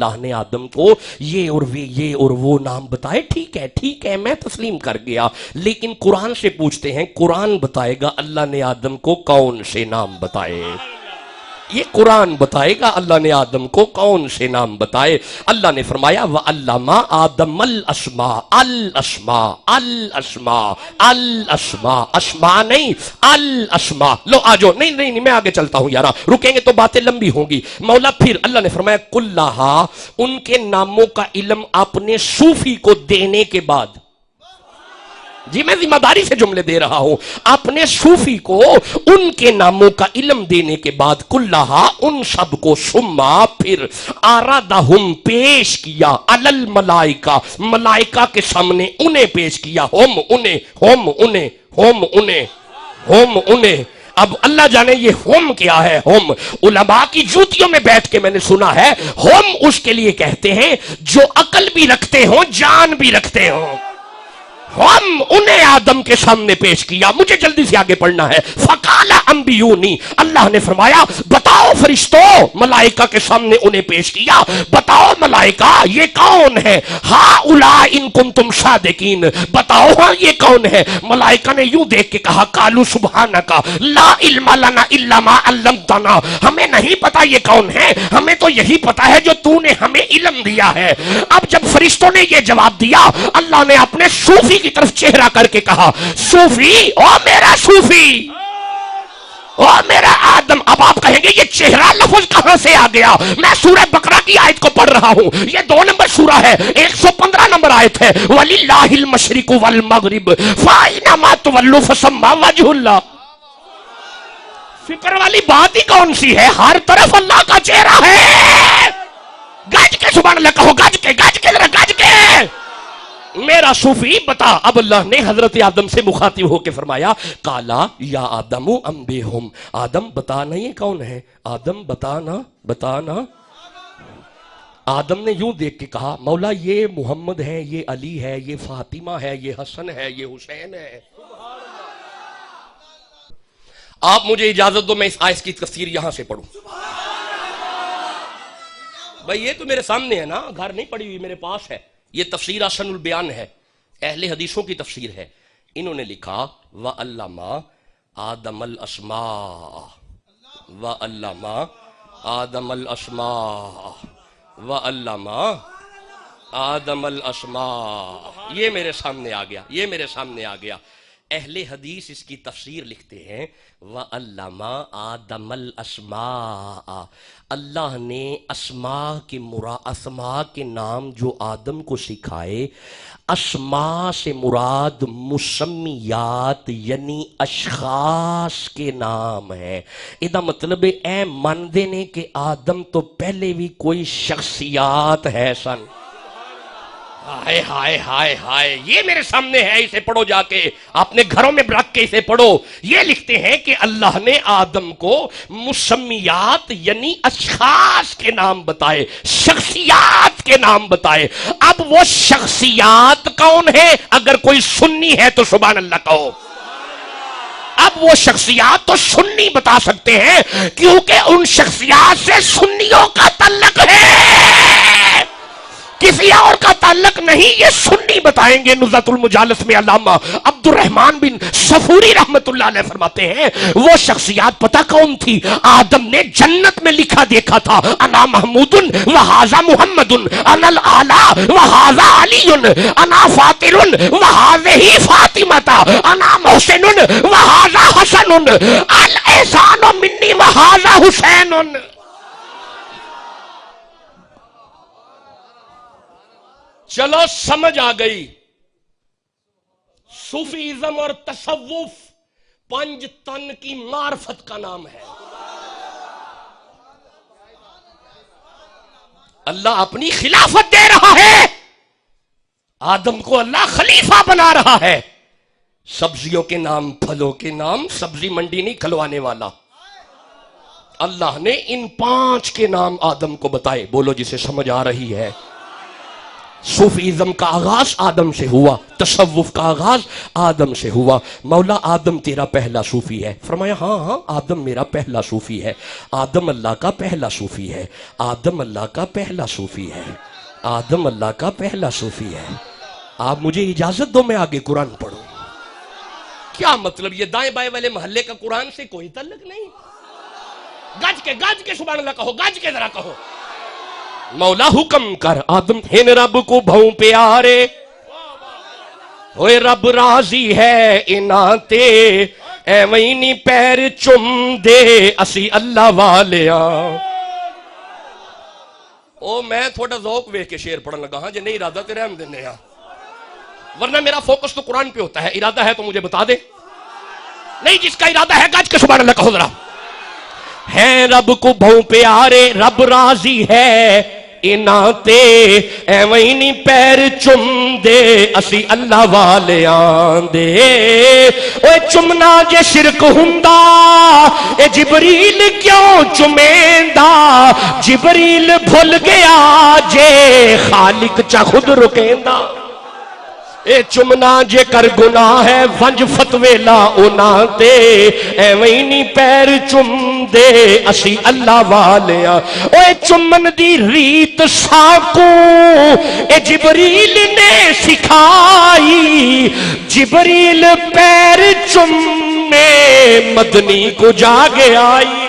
اللہ نے آدم کو یہ اور وہ نام بتائے، ٹھیک ہے میں تسلیم کر گیا، لیکن قرآن سے پوچھتے ہیں، قرآن بتائے گا اللہ نے آدم کو کون سے نام بتائے؟ یہ قرآن بتائے گا اللہ نے آدم کو کون سے نام بتائے۔ اللہ نے فرمایا وَعَلَّمَ آدَمَ الْأَسْمَاءَ اسماء نہیں الاسماء۔ لو آجو، نہیں میں آگے چلتا ہوں یارا، رکیں گے تو باتیں لمبی ہوں گی۔ مولا پھر اللہ نے فرمایا کُلَّہَا، ان کے ناموں کا علم اپنے صوفی کو دینے کے بعد، جی میں ذمہ داری سے جملے دے رہا ہوں، اپنے صوفی کو ان کے ناموں کا علم دینے کے بعد کلہا ان سب کو سما پھر آرادہم پیش کیا علی الملائکہ، ملائکہ کے سامنے انہیں پیش کیا، ہوم انہیں۔ اب اللہ جانے یہ ہوم کیا ہے۔ ہوم علماء کی جوتیوں میں بیٹھ کے میں نے سنا ہے، ہوم اس کے لیے کہتے ہیں جو عقل بھی رکھتے ہوں جان بھی رکھتے ہوں۔ ہم انہیں آدم کے سامنے پیش کیا، مجھے جلدی سے آگے پڑھنا ہے۔ فقال انبیونی، اللہ نے فرمایا بتاؤ فرشتوں، ملائکہ کے سامنے انہیں پیش کیا، بتاؤ ملائکہ یہ کون ہے؟ ہؤلاء ان کنتم صادقین، بتاؤ ہاں یہ کون ہے؟ ملائکہ نے یوں دیکھ کے کہا قالوا سبحانک لا علم لنا الا ما علمتنا، ہمیں نہیں پتا یہ کون ہے، ہمیں تو یہی پتا ہے جو تو نے ہمیں علم دیا ہے۔ اب جب فرشتوں نے یہ جواب دیا، اللہ نے اپنے صوفی کی طرف چہرہ کر کے کہا صوفی، او میرا صوفی، او میرا آدم۔ اب آپ کہیں گے یہ چہرہ لفظ کہاں سے آ گیا؟ میں سورہ بقرہ کی آیت کو پڑھ رہا ہوں، یہ 2 نمبر سورہ ہے، 115 نمبر آیت ہے، وَلِلَّهِ الْمَشْرِقُ وَالْمَغْرِبُ فَأَيْنَمَا تُوَلُّوا فَثَمَّ وَجْهُ اللَّهِ۔ فکر والی بات ہی کون سی ہے؟ ہر طرف اللہ کا چہرہ ہے۔ گج کے سبحان اللہ کہو، گج کے ذرا گج کے، میرا صوفی بتا۔ اب اللہ نے حضرت آدم سے مخاطب ہو کے فرمایا کالا یا آدم انبئہم، آدم بتانا یہ کون ہے، آدم بتانا۔ آدم نے یوں دیکھ کے کہا مولا یہ محمد ہے، یہ علی ہے، یہ فاطمہ ہے، یہ حسن ہے، یہ حسین ہے۔ آپ مجھے اجازت دو میں اس آیت کی تفسیر یہاں سے پڑھوں۔ بھئی یہ تو میرے سامنے ہے نا، گھر نہیں پڑھی ہوئی، میرے پاس ہے۔ یہ تفسیر احسن البیان ہے، اہل حدیثوں کی تفسیر ہے۔ انہوں نے لکھا وَعَلَّمَ آدَمَ الْأَسْمَاءَ، وَعَلَّمَ آدَمَ الْأَسْمَاءَ، وَعَلَّمَ آدَمَ الْأَسْمَاءَ۔ یہ میرے سامنے آ گیا۔ اہل حدیث اس کی تفسیر لکھتے ہیں وَعَلَّمَ آدَمَ الْأَسْمَاءَ، اللہ نے اسماء کے نام جو آدم کو سکھائے، اسماء سے مراد مسمیات یعنی اشخاص کے نام ہے۔ ادا مطلب اے من دینے کہ آدم تو پہلے بھی کوئی شخصیات ہے سن۔ ہائے ہائے ہائے ہائے، یہ میرے سامنے ہے، اسے پڑھو جا کے، اپنے گھروں میں رکھ کے اسے پڑھو۔ یہ لکھتے ہیں کہ اللہ نے آدم کو مسمیات یعنی اشخاص کے نام بتائے، شخصیات کے نام بتائے۔ اب وہ شخصیات کون ہے؟ اگر کوئی سنی ہے تو سبحان اللہ کہو۔ اب وہ شخصیات تو سنی بتا سکتے ہیں، کیونکہ ان شخصیات سے سنیوں کا تعلق ہے، کسی اور کا تعلق نہیں، یہ سنی بتائیں گے۔ نزہۃ المجالس میں علامہ عبد الرحمن بن صفوری رحمت اللہ علیہ فرماتے ہیں وہ شخصیات پتہ کون تھی؟ آدم نے جنت میں لکھا دیکھا تھا انا محمود وہذا محمد، انا الاعلی وہذا علی، انا فاطر وہذہ فاطمہ، انا محسن وہذا حسن، الاحسان منی وہذا حسین۔ چلو سمجھ آ گئی، صوفیزم اور تصوف 5 تن کی معرفت کا نام ہے۔ اللہ اپنی خلافت دے رہا ہے، آدم کو اللہ خلیفہ بنا رہا ہے۔ سبزیوں کے نام، پھلوں کے نام، سبزی منڈی نہیں کھلوانے والا۔ اللہ نے ان 5 کے نام آدم کو بتائے، بولو جسے سمجھ آ رہی ہے۔ صوفیزم کا آغاز آدم سے ہوا، تصوف کا آغاز آدم سے ہوا۔ مولا آدم تیرا پہلا صوفی ہے؟ فرمایا ہاں ہاں آدم میرا پہلا صوفی ہے، آدم اللہ کا پہلا صوفی ہے، آدم اللہ کا پہلا صوفی ہے، آدم اللہ کا پہلا صوفی ہے۔ آپ مجھے اجازت دو میں آگے قرآن پڑھوں۔ کیا مطلب؟ یہ دائیں بائیں والے محلے کا قرآن سے کوئی تعلق نہیں؟ گاج کے سبحان اللہ کہو، گاج کے ذرا کہو۔ مولا حکم کر آدم ہن رب کو بھوں پیارے ہوئے، رب راضی ہے انہاں تے ایویں نی پیر چم دے اسی اللہ والیاں۔ او میں تھوڑا ذوق ویکھ کے شعر پڑھن لگا ہاں، جے نہیں ارادہ تے رحم دینے ہاں، ورنہ میرا فوکس تو قرآن پہ ہوتا ہے۔ ارادہ ہے تو مجھے بتا دے، نہیں جس کا ارادہ ہے گاج کے سبحان اللہ کہو ذرا۔ ہے رب کو بھوں پیارے، رب راضی ہے انہاں تے ایویں نی پیر چم دے اسی اللہ والیاں دے۔ اوے چمنا جے شرک ہوندا اے جبریل کیوں چمیندہ، جبریل بھول گیا جے خالق چا خود رکیندا۔ اے چمنا جے کر گناہ ہے ونج فتوے لا انہاں تے ایویں نی پیر چم دے اسی اللہ والیاں۔ اوے چمن دی ریت ساکو اے جبریل نے سکھائی، جبریل پیر چمے مدنی کو جاگے آئی۔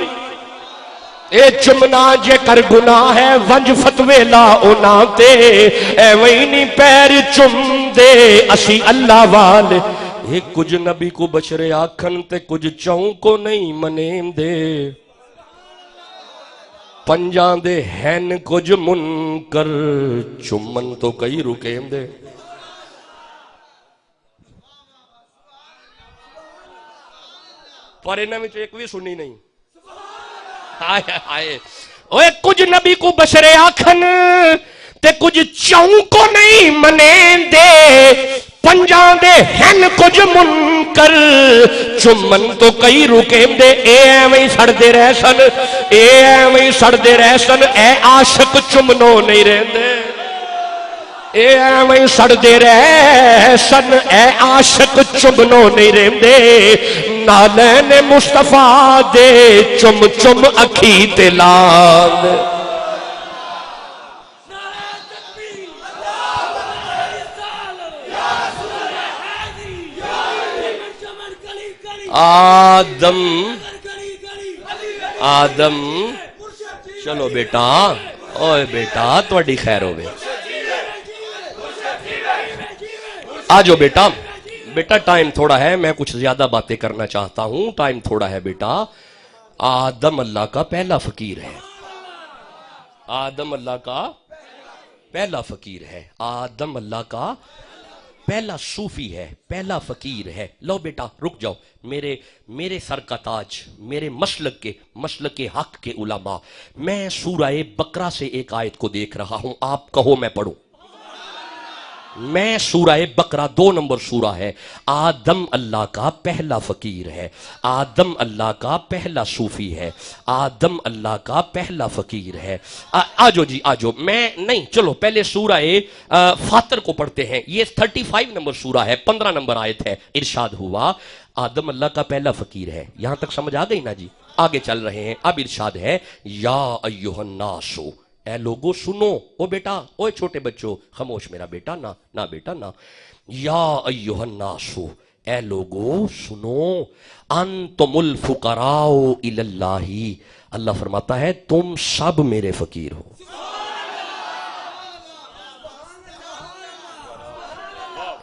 اے چمنا جے کر گناہ ہے ونج فتوے لا انہاں تے ایویں نی پیر چم دے اسی اللہ والے۔ اے کچھ نبی کو بشرے آکھن تے کچھ چوں کو نہیں منیم دے، پنجاں دے ہین کچھ منکر چمن تو کئی رکیم دے۔ پر انہاں وچ ایک بھی سنی نہیں۔ آئے آئے اوے کچھ نبی کو بشرے آکھن تے کچھ چوں کو نہیں منیں دے، پنجاں دے ہن کچھ منکر چمن تو کئی رکیم دے۔ اے ایویں سڑ دے رہ سن، اے ایویں سڑ دے رہ سن، اے عاشق چمنوں نہیں رہندے۔ اے ایویں سڑ دے رہ سن، اے عاشق چمنوں نہیں رہندے۔ نالین مصطفیٰ دے چم چم اکھی تے لال۔ آدم آدم چلو بیٹا، اوے بیٹا تواڈی خیر ہوے، آجو بیٹا۔ بیٹا ٹائم تھوڑا ہے، میں کچھ زیادہ باتیں کرنا چاہتا ہوں، ٹائم تھوڑا ہے بیٹا۔ آدم اللہ کا پہلا فقیر ہے، آدم اللہ کا پہلا فقیر ہے، آدم اللہ کا پہلا صوفی ہے، پہلا فقیر ہے۔ لو بیٹا رک جاؤ، میرے سر کا تاج، میرے مسلک کے حق کے علماء، میں سورہ بقرہ سے ایک آیت کو دیکھ رہا ہوں، آپ کہو میں پڑھوں۔ میں سورہ بقرہ 2 نمبر سورہ ہے، آدم اللہ کا پہلا فقیر ہے، آدم اللہ کا پہلا صوفی ہے، آدم اللہ کا پہلا فقیر ہے۔ آجو جی آجو، میں نہیں، چلو پہلے سورہ فاطر کو پڑھتے ہیں، یہ 35 نمبر سورہ ہے، 15 نمبر آیت ہے۔ ارشاد ہوا آدم اللہ کا پہلا فقیر ہے، یہاں تک سمجھ آ گئی نا جی؟ آگے چل رہے ہیں، اب ارشاد ہے یا ایھا الناس، اے لوگو سنو، او بیٹا، او چھوٹے بچوں خاموش میرا بیٹا، نہ بیٹا نہ، یا ایھا الناس، اے لوگو سنو، انتم الفقراء الی اللہ، اللہ فرماتا ہے تم سب میرے فقیر ہو۔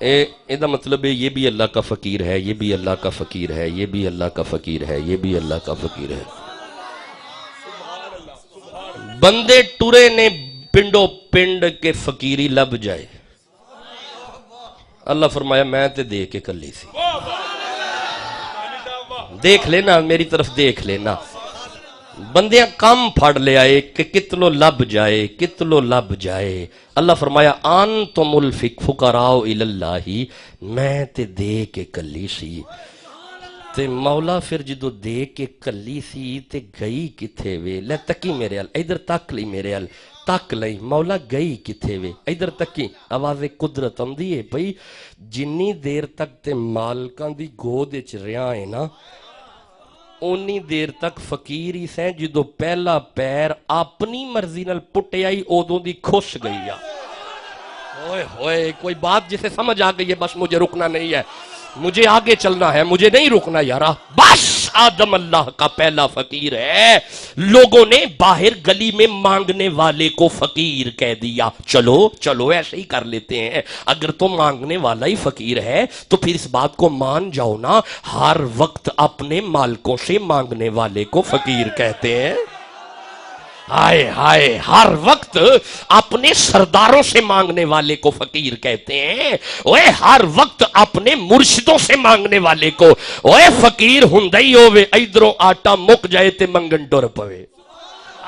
اے مطلب ہے یہ بھی اللہ کا فقیر ہے، یہ بھی اللہ کا فقیر ہے، یہ بھی اللہ کا فقیر ہے، یہ بھی اللہ کا فقیر ہے۔ بندے ٹرے نے پنڈو پنڈ کے فقیری لب جائے، اللہ فرمایا میں تے دیکھ کے کلی سی، دیکھ لینا میری طرف دیکھ لینا، بندیاں کم پھڑ لے آئے کہ کتلو لب جائے، کتلو لب جائے۔ اللہ فرمایا انتم الفقراء الی اللہ، میں تے دے کے کلی سی۔ تے مولا پھر جدو دے کے کلی سی تے گئی کتھے وے، لے تکی میرے ال، ادھر تک لی میرے ال، تک لئی مولا گئی کتھے وے ادھر تکی آواز قدرت آندی ہے بھئی جنی دیر تک تے مالکاں دی گود وچ رہیا ہے نا اونی دیر تک فقیر ہی سیں جدو پہلا پیر اپنی مرضی نال پٹیا ہی اودوں دی کھس گئی ہوئے ہوئے کوئی بات جسے سمجھ آ گئی ہے بس مجھے رکنا نہیں ہے مجھے آگے چلنا ہے مجھے نہیں رکنا یارا بس آدم اللہ کا پہلا فقیر ہے لوگوں نے باہر گلی میں مانگنے والے کو فقیر کہہ دیا چلو ایسے ہی کر لیتے ہیں اگر تو مانگنے والا ہی فقیر ہے تو پھر اس بات کو مان جاؤ نا ہر وقت اپنے مالکوں سے مانگنے والے کو فقیر کہتے ہیں ہائے ہائے ہر وقت اپنے سرداروں سے مانگنے والے کو فقیر کہتے ہیں اوے ہر وقت اپنے مرشدوں سے مانگنے والے کو اوے فقیر ہندئی ہوئے ادھروں آٹا مک جائے تے منگن ٹر پوے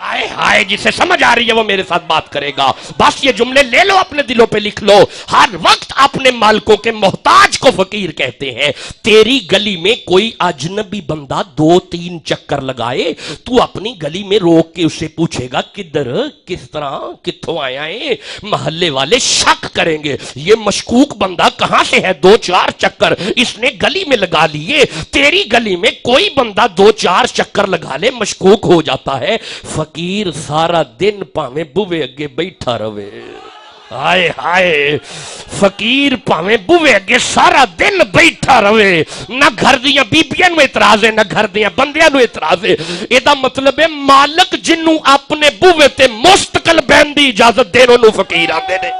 ہائے ہائے جسے سمجھ آ رہی ہے وہ میرے ساتھ بات کرے گا بس یہ جملے لے لو اپنے دلوں پہ لکھ لو ہر وقت اپنے مالکوں کے محتاج کو فقیر کہتے ہیں تیری گلی میں کوئی اجنبی بندہ 2-3 چکر لگائے تو اپنی گلی میں روک کے اسے پوچھے گا کدھر کس طرح کتھوں آیا ہے محلے والے شک کریں گے یہ مشکوک بندہ کہاں سے ہے 2-4 چکر اس نے گلی میں لگا لیے تیری گلی میں کوئی بندہ 2-4 چکر لگا لے مشکوک ہو جاتا ہے فقیر سارا دن پاویں بوے اگے بیٹھا رہے ہائے ہائے فقیر پاویں بوے اگے سارا دن بیٹھا رہے نہ گھر دیاں بیبیاں نو اعتراض ہے نہ گھر دیاں بندیاں نو اعتراض ہے ایدا مطلب ہے مالک جنوں اپنے بوے تے مستقل بہن دی اجازت دینوں نو فقیر آندے نے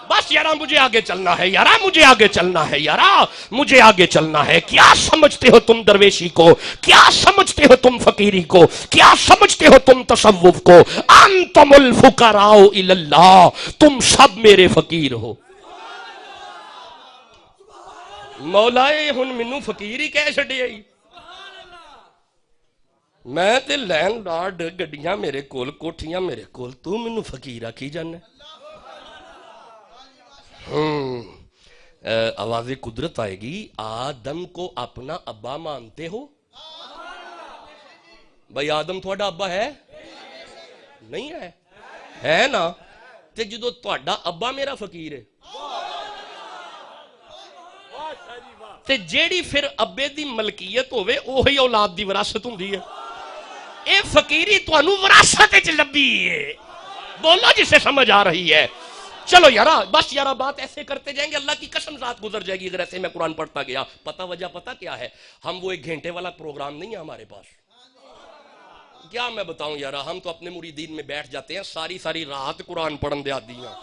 بس یارا مجھے آگے چلنا ہے یارا مجھے آگے چلنا ہے یارا مجھے آگے چلنا ہے کیا سمجھتے ہو تم درویشی کو کیا سمجھتے ہو تم فقیری کو کیا سمجھتے ہو تم تصوف کو انتم الفقراء الی اللہ تم سب میرے فقیر ہو مولائے ہن منو فقیر ہی کہہ چھڑے آئی میں تے لینڈ لارڈ گڈیاں میرے کول کوٹھیاں میرے کول تو منو فقیر آکھی جانا آواز قدرت آئے گی آدم کو اپنا ابا مانتے ہو بھائی آدم تھوڑا ابا ہے نہیں ہے نا تے جدو تھوڑا ابا میرا فقیر ہے تے جیڑی پھر ابے دی ملکیت ہوئے اوہی اولاد دی وراثت ہوندی ہے اے فقیری توانو وراثت وچ لبھی ہے بولو جسے سمجھ آ رہی ہے چلو یارا بس یارا بات ایسے کرتے جائیں گے اللہ کی قسم ذات گزر جائے گی اگر ایسے میں قرآن پڑھتا گیا وجہ کیا ہے ہم وہ 1 گھنٹے والا پروگرام نہیں ہے ہمارے پاس کیا میں بتاؤں یارا ہم تو اپنے مریدین میں بیٹھ جاتے ہیں ساری رات قرآن پڑھن دے آدیاں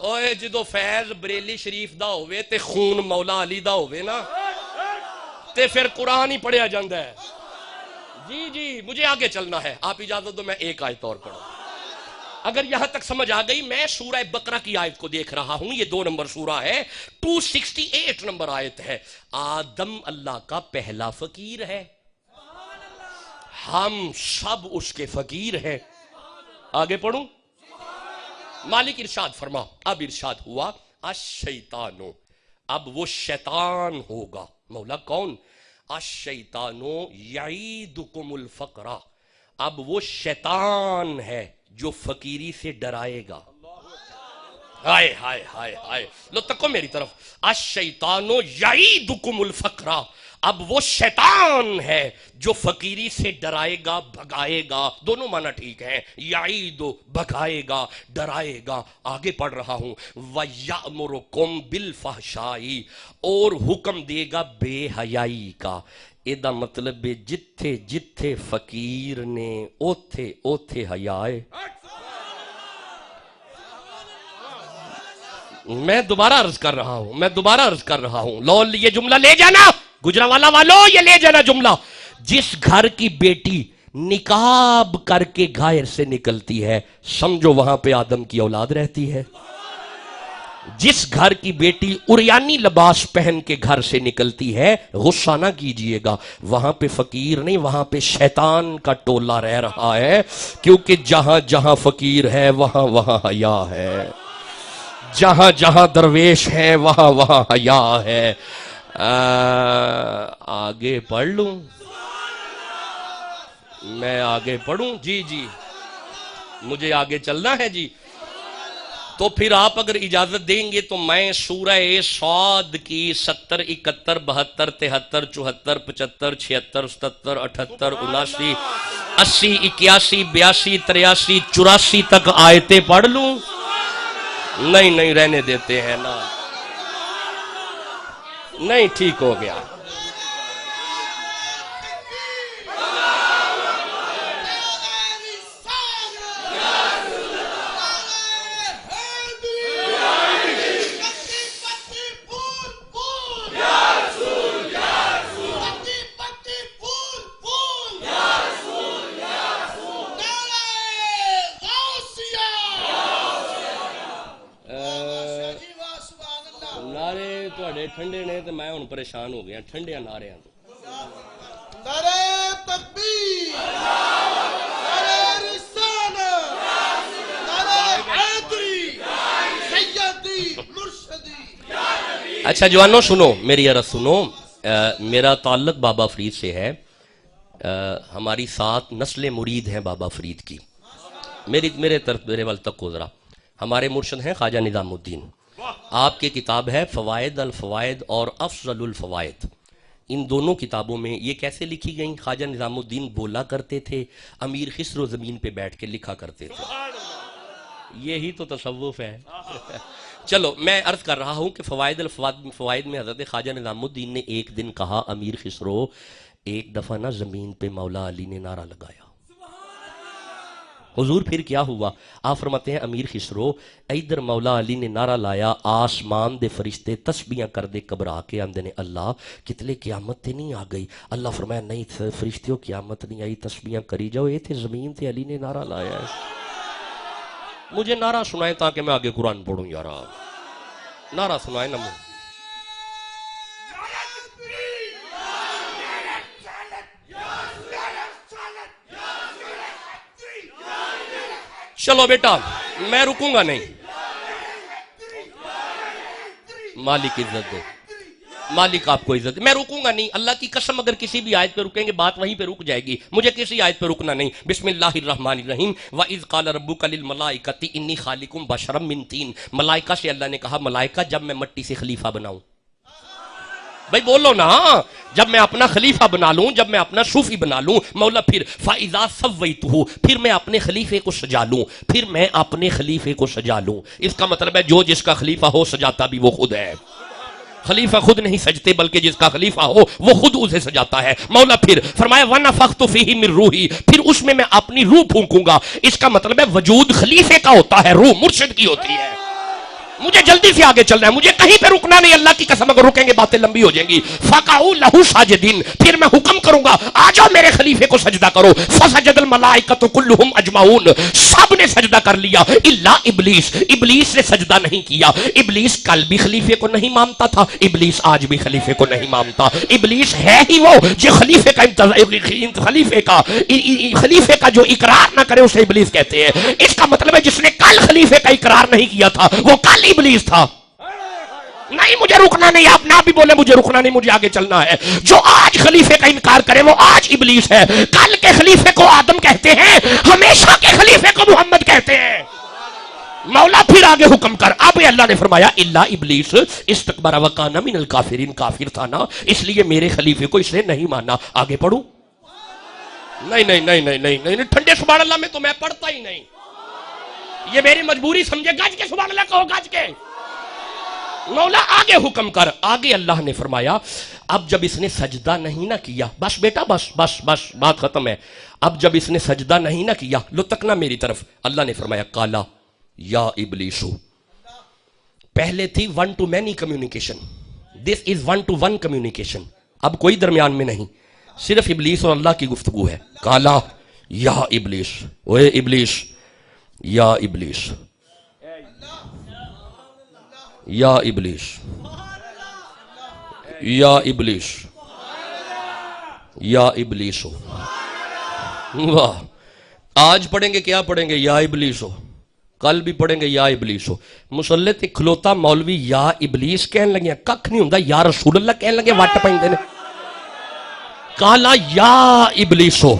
اوے جدو فیض بریلی شریف دا ہوئے تے خون مولا علی دا ہوئے نا تے پھر قرآن ہی پڑھیا جاندہ ہے جی مجھے آگے چلنا ہے آپ اجازت دو میں ایک آیت اور پڑھوں اگر یہاں تک سمجھ آ گئی میں سورہ بقرہ کی آیت کو دیکھ رہا ہوں یہ 2 نمبر سورہ ہے 268 نمبر آیت ہے آدم اللہ کا پہلا فقیر ہے ہم سب اس کے فقیر ہیں آگے پڑھوں مالک ارشاد فرما اب ارشاد ہوا الشیطانو اب وہ شیطان ہوگا مولا کون الشیطانو یعیدکم الفقرہ اب وہ شیطان ہے جو فقیری سے ڈرائے گا ہائے ہائے ہائے ہائے لو تکو میری طرف الشیطان یعیدکم الفقرہ اب وہ شیطان ہے جو فقیری سے ڈرائے گا بھگائے گا دونوں معنی ٹھیک ہیں یعید بھگائے گا ڈرائے گا آگے پڑھ رہا ہوں وَيَأْمُرُكُمْ بِالْفَحْشَاءِ اور حکم دے گا بے حیائی کا ایدہ مطلب جتھے جتھے فقیر نے اوتھے اوتھے حیائے میں دوبارہ عرض کر رہا ہوں لو یہ جملہ لے جانا گجرانوالہ والو یہ لے جانا جملہ جس گھر کی بیٹی نقاب کر کے گھر سے نکلتی ہے سمجھو وہاں پہ آدم کی اولاد رہتی ہے جس گھر کی بیٹی عریانی لباس پہن کے گھر سے نکلتی ہے غصہ نہ کیجئے گا وہاں پہ فقیر نہیں وہاں پہ شیطان کا ٹولہ رہ رہا ہے کیونکہ جہاں جہاں فقیر ہے وہاں وہاں حیا ہے جہاں جہاں درویش ہے وہاں وہاں حیا ہے آگے پڑھ لوں میں آگے پڑھوں؟ جی جی مجھے آگے چلنا ہے جی. تو پھر آپ اگر اجازت دیں گے تو میں سورہ صاد کی 70 71 72 73 74 75 76 77 78 79 80 81 82 83 84 تک آیتیں پڑھ لوں؟ نہیں نہیں رہنے دیتے ہیں نا. نہیں ٹھیک ہو گیا. نعرے تھوڑے ٹھنڈے نے تو میں ہن پریشان ہو گیا ٹھنڈے نعرے ہیں. نعرہ تکبیر، نعرہ رسالت، نعرہ حیدری، سیدی مرشدی. اچھا جوانوں سنو میری عرض سنو. میرا تعلق بابا فرید سے ہے. ہماری 7 نسل مرید ہیں بابا فرید کی. میرے وال تک کو ذرا. ہمارے مرشد ہیں خواجہ نظام الدین. آپ کی کتاب ہے فوائد الفوائد اور افضل الفوائد. ان دونوں کتابوں میں یہ کیسے لکھی گئیں؟ خواجہ نظام الدین بولا کرتے تھے، امیر خسرو زمین پہ بیٹھ کے لکھا کرتے تھے. یہی تو تصوف ہے. چلو میں عرض کر رہا ہوں کہ فوائد الفوائد میں حضرت خواجہ نظام الدین نے ایک دن کہا امیر خسرو ایک دفعہ نا زمین پہ مولا علی نے نعرہ لگایا. حضور پھر کیا ہوا؟ آپ فرماتے ہیں امیر خسرو ادھر مولا علی نے نعرہ لایا، آسمان دے فرشتے تسبیحاں کر دے گھبرا کے آندے نے اللہ کتلے قیامت تے نہیں آ گئی. اللہ فرمایا نہیں فرشتیوں قیامت نہیں آئی، تسبیحاں کری جاؤ، یہ تھے زمین تے علی نے نعرہ لایا ہے. مجھے نعرہ سنائے تاکہ میں آگے قرآن پڑھوں. یار نعرہ سنائے نا مجھے. چلو بیٹا میں رکوں گا نہیں. مالک عزت دے، مالک آپ کو عزت دے. میں رکوں گا نہیں. اللہ کی قسم اگر کسی بھی آیت پہ رکیں گے بات وہیں پہ رک جائے گی. مجھے کسی آیت پہ رکنا نہیں. بسم اللہ الرحمن الرحیم. وَإِذْ قَالَ رَبُّكَ لِلْمَلَائِكَةِ إِنِّي خَالِقٌ بَشَرًا مِّن طِينٍ. ملائکہ سے اللہ نے کہا ملائکہ جب میں مٹی سے خلیفہ بناؤں. بھائی بولو نا. جب میں اپنا خلیفہ بنا لوں، جب میں اپنا صوفی بنا لوں مولا پھر فَإِذَا سَوَّيْتُهُ پھر میں اپنے خلیفے کو سجا لوں، پھر میں اپنے خلیفے کو سجا لوں. اس کا مطلب ہے جو جس کا خلیفہ ہو سجاتا بھی وہ خود ہے. خلیفہ خود نہیں سجتے بلکہ جس کا خلیفہ ہو وہ خود اسے سجاتا ہے. مولا پھر فرمایا وَنَفَخْتُ فِيهِ مِن رُوحِي پھر اس میں اپنی روح پھونکوں گا. اس کا مطلب ہے وجود خلیفے کا ہوتا ہے، روح مرشد کی ہوتی ہے. مجھے جلدی سے آگے چلنا ہے، مجھے کہیں پہ رکنا نہیں. اللہ کی قسم اگر رکیں گے باتیں لمبی ہو جائیں گی. فَقَعُوا لَهُ سَاجِدِينَ پھر میں حکم کروں گا آ جاؤ میرے خلیفے کو سجدہ کرو. فَسَجَدَ الْمَلَائِكَةُ كُلُّهُمْ أَجْمَعُونَ سب نے سجدہ کر لیا الا ابلیس. ابلیس نے سجدہ نہیں کیا. ابلیس کل بھی خلیفے کو نہیں مانتا تھا، ابلیس آج بھی خلیفے کو نہیں مانتا. ابلیس ہے ہی وہ جو خلیفے کا جو اقرار نہ کرے اسے ابلیس کہتے ہیں. اس کا مطلب ہے جس نے کل خلیفے کا اقرار نہیں کیا تھا وہ کل ابلیس تھا. نہیں مجھے رکنا نہیں. آپ نہ بھی بولے مجھے رکنا نہیں، مجھے آگے چلنا ہے. جو آج خلیفے کا انکار کرے وہ آج ابلیس ہے. کل کے خلیفے کو آدم کہتے ہیں، ہمیشہ کے خلیفے کو محمد کہتے ہیں. مولا پھر آگے حکم کر. اب اللہ نے فرمایا الا ابلیس استکبر وکان من الکافرین کافر تھا نا اس لیے میرے خلیفے کو اس نے نہیں مانا. آگے پڑھوں؟ نہیں نہیں نہیں نہیں نہیں نہیں ٹھنڈے سبحان اللہ میں تو میں پڑھتا ہی نہیں. یہ میری مجبوری سمجھے. گج کے سبحان اللہ کہو گج کے. مولا آگے حکم کر. آگے اللہ نے فرمایا اب جب اس نے سجدہ نہیں نہ کیا، بس بیٹا بس بس بس بات ختم ہے. اب جب اس نے سجدہ نہیں نہ کیا لو تکنا میری طرف. اللہ نے فرمایا کالا یا ابلیسو. پہلے تھی 1 to many communication. This is 1 to 1 communication. اب کوئی درمیان میں نہیں، صرف ابلیس اور اللہ کی گفتگو ہے. کالا یا ابلیس. اوے ابلیس یا ابلیس یا ابلیس یا ابلیس یا ابلیس ہو. واہ. آج پڑھیں گے کیا پڑھیں گے؟ یا ابلیس ہو. کل بھی پڑھیں گے یا ابلیس ہو. مسلح تے کھلوتا مولوی یا ابلیس کہن لگے ککھ نہیں ہوندا، یا رسول اللہ کہن لگے وٹ پیندے نے. کالا یا ابلیس ہو.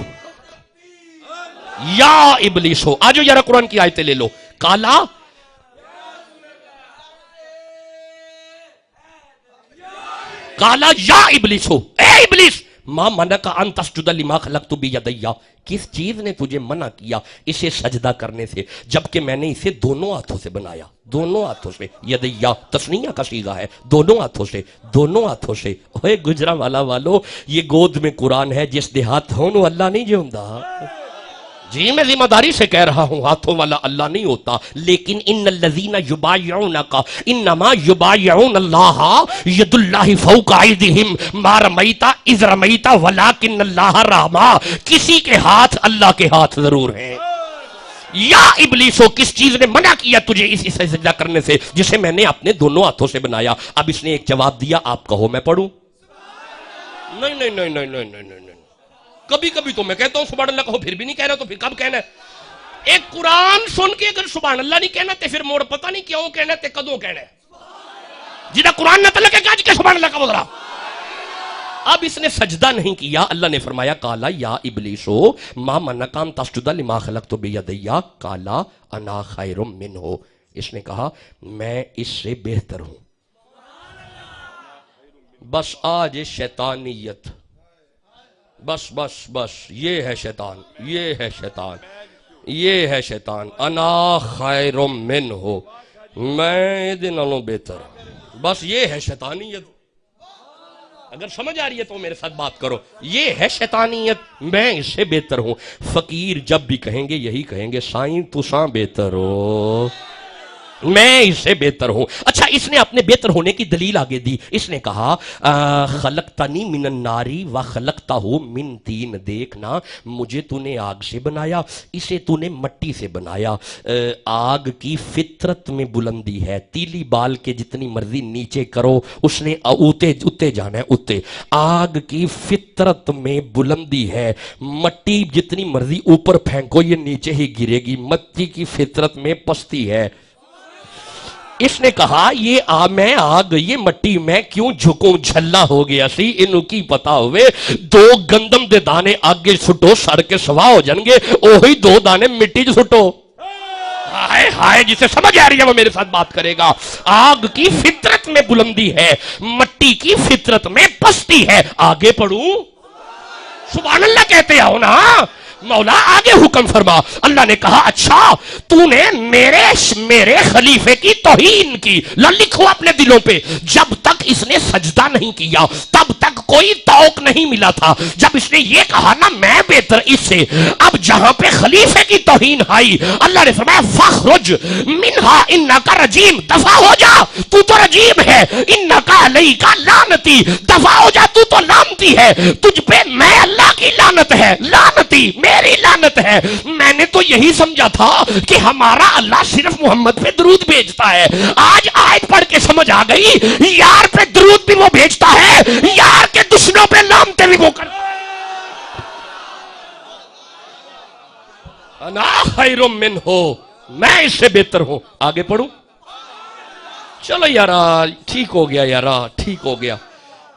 یا ابلیس ہو. آجو یارا قرآن کی آیتیں لے لو. کالا یا ابلیس ہو، اے ابلیس ما منعک ان تسجد لما خلقت بیدی، کس چیز نے تجھے منع کیا اسے سجدہ کرنے سے جبکہ میں نے اسے دونوں ہاتھوں سے بنایا. دونوں ہاتھوں سے، یدیا تسنیہ کا صیغہ ہے، دونوں ہاتھوں سے، دونوں ہاتھوں سے. اوے گجرانوالہ والو، یہ گود میں قرآن ہے، جس دے ہاتھ ہونو اللہ نہیں جوندا. جی میں ذمہ داری سے کہہ رہا ہوں، ہاتھوں والا اللہ نہیں ہوتا. لیکن ان الذین یبایعونک انما یبایعون اللہ ید اللہ فوق ایدیہم ما رمیت اذ رمیت ولکن اللہ رما. کسی کے ہاتھ اللہ کے ہاتھ ضرور ہیں. یا ابلیسو، کس چیز نے منع کیا تجھے اسی سجدہ کرنے سے جسے میں نے اپنے دونوں ہاتھوں سے بنایا؟ اب اس نے ایک جواب دیا، آپ کہو میں پڑھوں؟ نہیں نہیں نہیں نہیں نہیں نہیں نہیں. کبھی کبھی تو میں کہتا ہوں سبحان اللہ کہو، پھر بھی نہیں کہہ رہا تو پھر کب کہنا ہے؟ ایک قرآن سن کے اگر سبحان اللہ نہیں کہنا تے پھر موڑ پتہ نہیں کیوں کہنا تے کدوں کہنا ہے. جنہا قرآن نہ تلکے کہا کہ سبحان اللہ کا بول رہا. اب اس نے سجدہ نہیں کیا. اللہ نے فرمایا کالا یا ابلیسو ما منعک ان تسجد لما خلقت بیدی کالا انا خیر منہ. اس نے کہا میں اس سے بہتر ہوں. بس آج شیطانیت، بس بس بس یہ ہے شیطان، یہ ہے شیطان، یہ ہے شیطان. انا خیر منہ، میں دنوں بہتر ہوں. بس یہ ہے شیطانیت. اگر سمجھ آ رہی ہے تو میرے ساتھ بات کرو. یہ ہے شیطانیت، میں اس سے بہتر ہوں. فقیر جب بھی کہیں گے یہی کہیں گے، سائیں تساں بہتر ہو، میں اس سے بہتر ہوں. اچھا اس نے اپنے بہتر ہونے کی دلیل آگے دی. اس نے کہا خلقتنی من الناری وخلقتہ من طین. دیکھنا مجھے تو نے آگ سے بنایا، اسے تو نے مٹی سے بنایا. آگ کی فطرت میں بلندی ہے، تیلی بال کے جتنی مرضی نیچے کرو اس نے اتے جانا ہے اتے. آگ کی فطرت میں بلندی ہے، مٹی جتنی مرضی اوپر پھینکو یہ نیچے ہی گرے گی. مٹی کی فطرت میں پستی ہے. اس نے کہا میں آگ یہ مٹی میں کیوں جھکوں، جھلا ہو گیا سی. انہوں کی پتا ہوئے دو گندم دے دانے آگے سٹو سڑ کے سوا ہو جائیں گے، اوہی دو دانے مٹی جو سٹو. ہائے ہائے، جسے سمجھ آ رہی ہے وہ میرے ساتھ بات کرے گا. آگ کی فطرت میں بلندی ہے، مٹی کی فطرت میں پستی ہے. آگے پڑھوں؟ سبحان اللہ کہتے ہو نا. مولا آگے حکم فرما. اللہ نے کہا اچھا تو نے میرے خلیفے کی توہین کی. لکھو اپنے دلوں پہ، جب تک اس نے سجدہ نہیں کیا تب تک کوئی توق نہیں ملا تھا. جب اس نے یہ کہا نا میں بہتر اس سے، اب جہاں پہ خلیفے کی توہین آئی اللہ نے فرمایا فخرج منہا انکا رجیم. دفع ہو جا، تو رجیم ہے. انکا علیکا لعنتی، دفع ہو جا، تو لعنتی ہے. تجھ پہ میں اللہ کی لعنت ہے، لعنتی میری لعنت ہے. میں نے تو یہی سمجھا تھا کہ ہمارا اللہ صرف محمد پہ درود بھیجتا ہے. آج آیت پڑھ کے سمجھ آ گئی یار پہ درود بھی وہ بھیجتا ہے، یار کے دشمنوں پہ لعنتیں بھی وہ کرتا ہے. انا خیر منہ، میں اس سے بہتر ہوں. آگے پڑھوں؟ چلو یارا ٹھیک ہو گیا، یارا ٹھیک ہو گیا،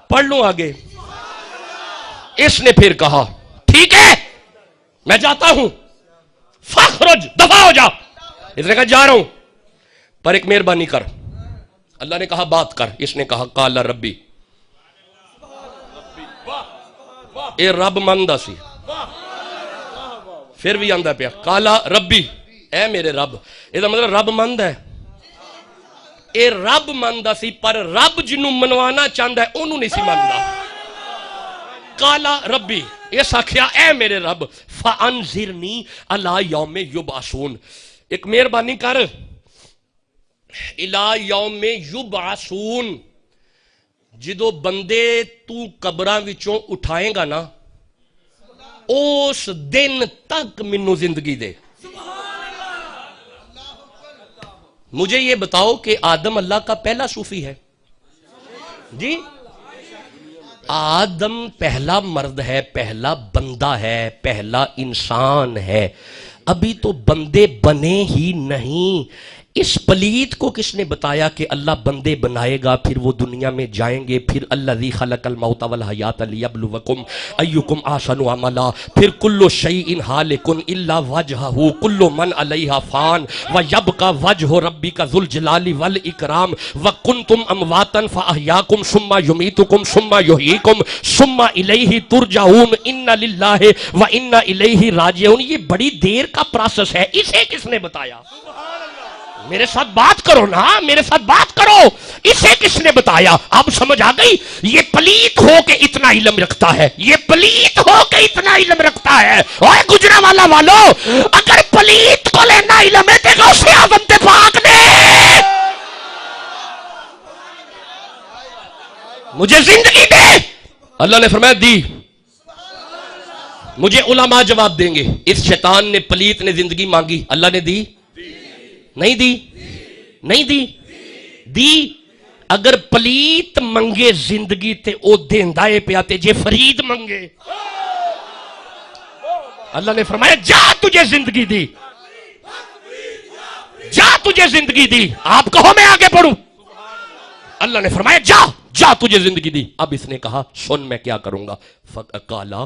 پڑھ لوں آگے. اس نے پھر کہا ٹھیک ہے میں جاتا ہوں. فخرج، دفع ہو جا. اس نے کہا جا رہا ہوں پر ایک مہربانی کر. اللہ نے کہا بات کر. اس نے کہا قال ربی. اے رب مندہ سی، پھر بھی آندہ پیا قال ربی، اے میرے رب. یہ مطلب رب مند ہے. اے رب مندہ سی پر رب جنوں منوانا چاہتا ہے انہوں نہیں سی مندہ. قال ربی، اس آکھیا اے میرے رب فانذرنی الی یوم یبعثون. ایک مہربانی کر، الی یوم یبعثون، جدو بندے تو قبراں وچوں اٹھائیں گا نا اس دن تک منو زندگی دے. مجھے یہ بتاؤ کہ آدم اللہ کا پہلا صوفی ہے؟ جی آدم پہلا مرد ہے، پہلا بندہ ہے، پہلا انسان ہے. ابھی تو بندے بنے ہی نہیں. اس پلیت کو کس نے بتایا کہ اللہ بندے بنائے گا، پھر وہ دنیا میں جائیں گے، پھر الذی خلق الموت والحیات لیبلوکم ایکم احسن عملا، پھر کل شیء ہالک الا وجہہ کل من علیہا فان ویبقى وجہ ربک ذو الجلال والاکرام وکنتم امواتا فاحیاکم ثم یمیتکم ثم یحییکم ثم الیہ ترجعون ان للہ وانا الیہ راجعون۔ یہ بڑی دیر کا پروسیس ہے، اسے کس نے بتایا؟ میرے ساتھ بات کرو نا، میرے ساتھ بات کرو، اسے کس نے بتایا؟ اب سمجھ آ گئی؟ یہ پلیت ہو کے اتنا علم رکھتا ہے، یہ پلیت ہو کے اتنا علم رکھتا ہے۔ اوے گجرانوالہ والو، اگر پلیت کو لینا علم ہے تو غوث اعظم تے پاک نے مجھے زندگی دے، اللہ نے فرمایا دی۔ مجھے علماء جواب دیں گے، اس شیطان نے پلیت نے زندگی مانگی، اللہ نے دی؟ نہیں دی؟ نہیں دی؟ دی۔ اگر پلیت منگے زندگی تے او دیندائے پیاتے، جے فرید منگے اللہ نے فرمایا جا تجھے زندگی دی، جا تجھے زندگی دی۔ آپ کہو میں آگے پڑھوں، اللہ نے فرمایا جا جا تجھے زندگی دی۔ اب اس نے کہا سن میں کیا کروں گا، کالا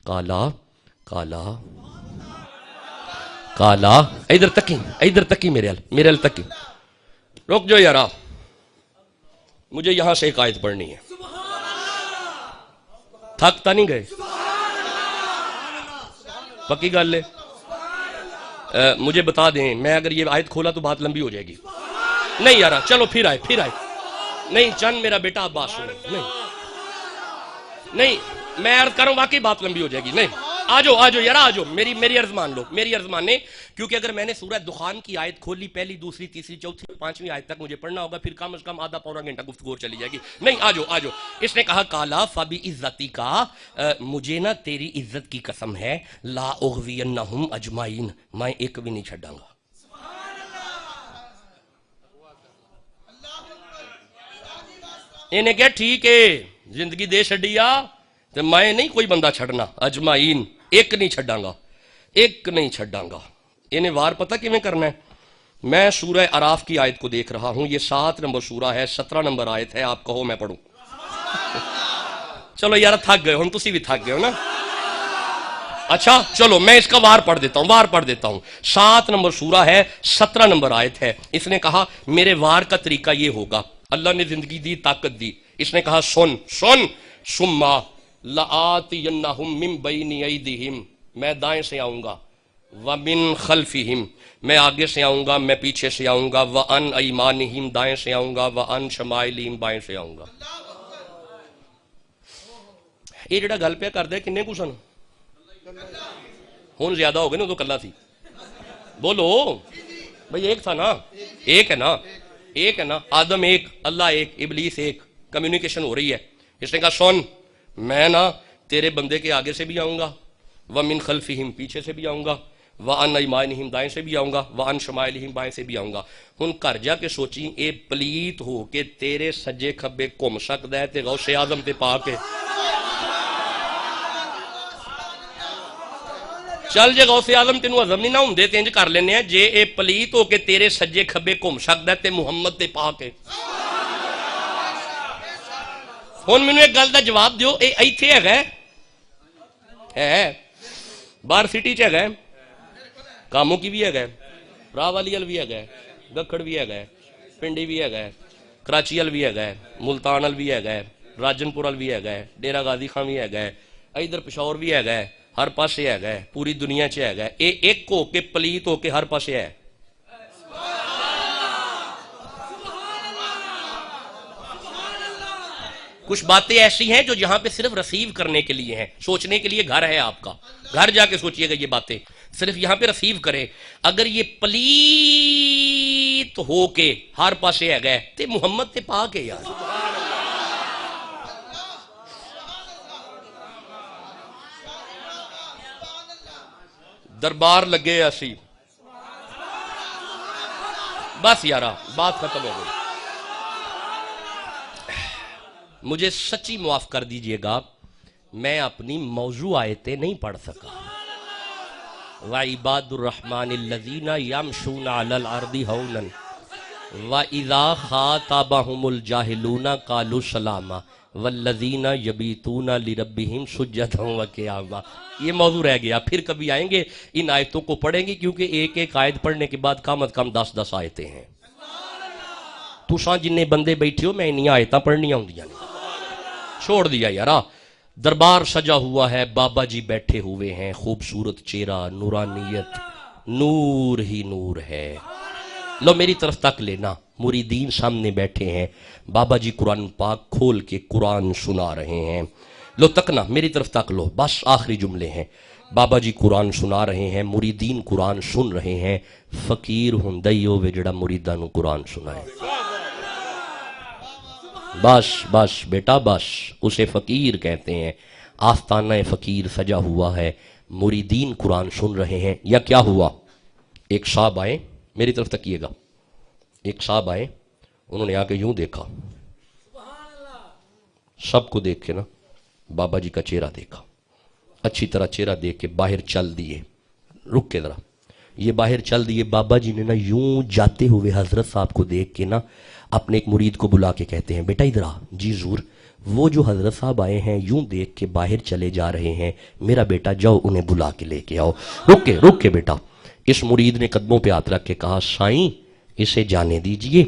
کالا کالا کالا، ادھر تکی میرے تکی، رک جو یارا، مجھے یہاں سے ایک آیت پڑھنی ہے، تھکتا نہیں گئے؟ پکی گل ہے؟ مجھے بتا دیں، میں اگر یہ آیت کھولا تو بات لمبی ہو جائے گی۔ نہیں یارا چلو پھر آئے نہیں، چند میرا بیٹا اب بات سنو، نہیں میں عرض کروں واقعی بات لمبی ہو جائے گی۔ نہیں آجو یار آجو، میری عرض مان لو، میری عرض ماننے، کیونکہ اگر میں نے سورہ دخان کی آیت کھولی، پہلی دوسری تیسری چوتھی پانچویں آیت تک مجھے پڑھنا ہوگا، پھر کم از کم آدھا پونا گھنٹہ گفتگو چلی جائے گی۔ نہیں آجو، اس نے کہا کالا فبی عزتی کا، مجھے نا تیری عزت کی قسم ہے، لا اغوینہم اجمعین، میں ایک بھی نہیں چھڑاں گا۔ انہیں کہا ٹھیک ہے زندگی دے چھڑیا تو میں نہیں کوئی بندہ چھڑنا، اجمعین ایک نہیں چھڑاں گا، ایک نہیں چھڑاں گا۔ انہیں وار پتہ کیویں کرنا ہے؟ میں سورہ اعراف کی آیت کو دیکھ رہا ہوں، یہ 7 نمبر سورہ ہے، 17 نمبر آیت ہے، آپ کہو میں پڑھوں؟ چلو یار تھک گئے ہوں، تسی بھی تھک گئے ہو نا، اچھا چلو میں اس کا وار پڑھ دیتا ہوں 7 نمبر سورہ ہے، 17 نمبر آیت ہے۔ اس نے کہا میرے وار کا طریقہ یہ ہوگا، اللہ نے زندگی دی، طاقت دی، اس نے کہا سن ثم لآتینہم من بین ایدیہم، میں دائیں سے آؤں گا، ومن خلفہم، میں آگے سے آؤں گا، میں پیچھے سے آؤں گا، وعن ایمانہم، دائیں سے آؤں گا، وعن شمائلہم، بائیں سے آؤں گا۔ یہ جڑا گل پہ کر دے کنے کو سن؟ ہون زیادہ ہو گئے نا، تو کلا تھی، بولو بھئی ایک تھا نا، ایک ہے نا، آدم ایک، اللہ ایک، ابلیس ایک، کمیونیکیشن ہو رہی ہے۔ اس نے کہا سن، میں نا تیرے بندے کے آگے سے بھی آؤں گا، ومن خلفہم، پیچھے سے بھی آؤں گا، وعن ایمانہم، دائیں سے بھی آؤں گا، وعن شمائلہم، بائیں سے بھی آؤں گا۔ ہن گھر جا کے سوچیں، اے پلیت ہو کے تیرے سجے کھبے گھم سکدا ہے تے غوث اعظم تے پا کے چل جے غوث اعظم تینوں ہضم نہیں نہ ہوندے تے انج کر لینے ہیں، جے اے پلیت ہو کے تیرے سجے کھبے گھم سکدا ہے تے محمد تے پا کے۔ ہن مینوں ایک گل دا جواب دیو، اے ایتھے ہے باہر سٹی چ ہے، کاموں کی بھی ہے، راہ والی ال بھی ہے، گکھڑ بھی ہے، پنڈی بھی ہے، کراچی ال بھی ہے، ملتان ال بھی ہے، راجن پور ال بھی ہے، ڈیرہ غازی خان بھی ہے، ادھر پشاور بھی ہے، ہر پاسے ہے، پوری دنیا چ ہے۔ اے ایک ہو کے پلیت ہو کے ہر پاسے ہے۔ کچھ باتیں ایسی ہیں جو جہاں پہ صرف ریسیو کرنے کے لیے ہیں، سوچنے کے لیے گھر ہے آپ کا، گھر جا کے سوچئے گا یہ باتیں، صرف یہاں پہ ریسیو کریں۔ اگر یہ پلیت ہو کے ہر پاسے ہے گئے تے محمد تے پاک ہے یار۔ دربار لگے اسی، بس یارا بات ختم ہو گئی۔ مجھے سچی معاف کر دیجئے گا، میں اپنی موضوع آیتیں نہیں پڑھ سکا۔ وَعِبَادُ الرَّحْمَنِ الَّذِينَ يَمْشُونَ عَلَى الْأَرْضِ هَوْنًا وَإِذَا خَاطَبَهُمُ الْجَاهِلُونَ قَالُوا سَلَامًا وَالَّذِينَ يَبِيتُونَ لِرَبِّهِمْ سُجَّدًا وَقِيَامًا. یہ موضوع رہ گیا، پھر کبھی آئیں گے ان آیتوں کو پڑھیں گے، کیونکہ ایک ایک آیت پڑھنے کے بعد کم از کم 10 آیتیں ہیں. تساں جننے بندے بیٹھے ہو میں انہی آیتاں پڑھنی ہوندیاں نہیں، چھوڑ دیا یارا. دربار سجا ہوا ہے، بابا جی بیٹھے ہوئے ہیں، خوبصورت چہرہ، نورانیت، نور ہی نور ہے. لو میری طرف تک لینا، مریدین سامنے بیٹھے ہیں، بابا جی قرآن پاک کھول کے قرآن سنا رہے ہیں. لو تکنا میری طرف تک لو، بس آخری جملے ہیں. بابا جی قرآن سنا رہے ہیں، مریدین قرآن سن رہے ہیں. فقیر ہندئی ہوے جڑا مریداں نو قرآن سنائے. بس بس بیٹا بس، اسے فقیر کہتے ہیں. آستانہ فقیر سجا ہوا ہے، مریدین قرآن سن رہے ہیں. یا کیا ہوا، ایک صاحب آئے، میری طرف تکیے گا، ایک صاحب آئے، انہوں نے آ کے یوں دیکھا، سب کو دیکھ کے نا بابا جی کا چہرہ دیکھا، اچھی طرح چہرہ دیکھ کے باہر چل دیے. رک کے ذرا، یہ باہر چل دیے. بابا جی نے نا یوں جاتے ہوئے حضرت صاحب کو دیکھ کے نا اپنے ایک مرید کو بلا کے کہتے ہیں بیٹا ادھر آ. جی حضور. وہ جو حضرت صاحب آئے ہیں یوں دیکھ کے باہر چلے جا رہے ہیں، میرا بیٹا جاؤ انہیں بلا کے لے کے آؤ. رک کے بیٹا. اس مرید نے قدموں پہ ہاتھ رکھ کے کہا سائیں اسے جانے دیجئے،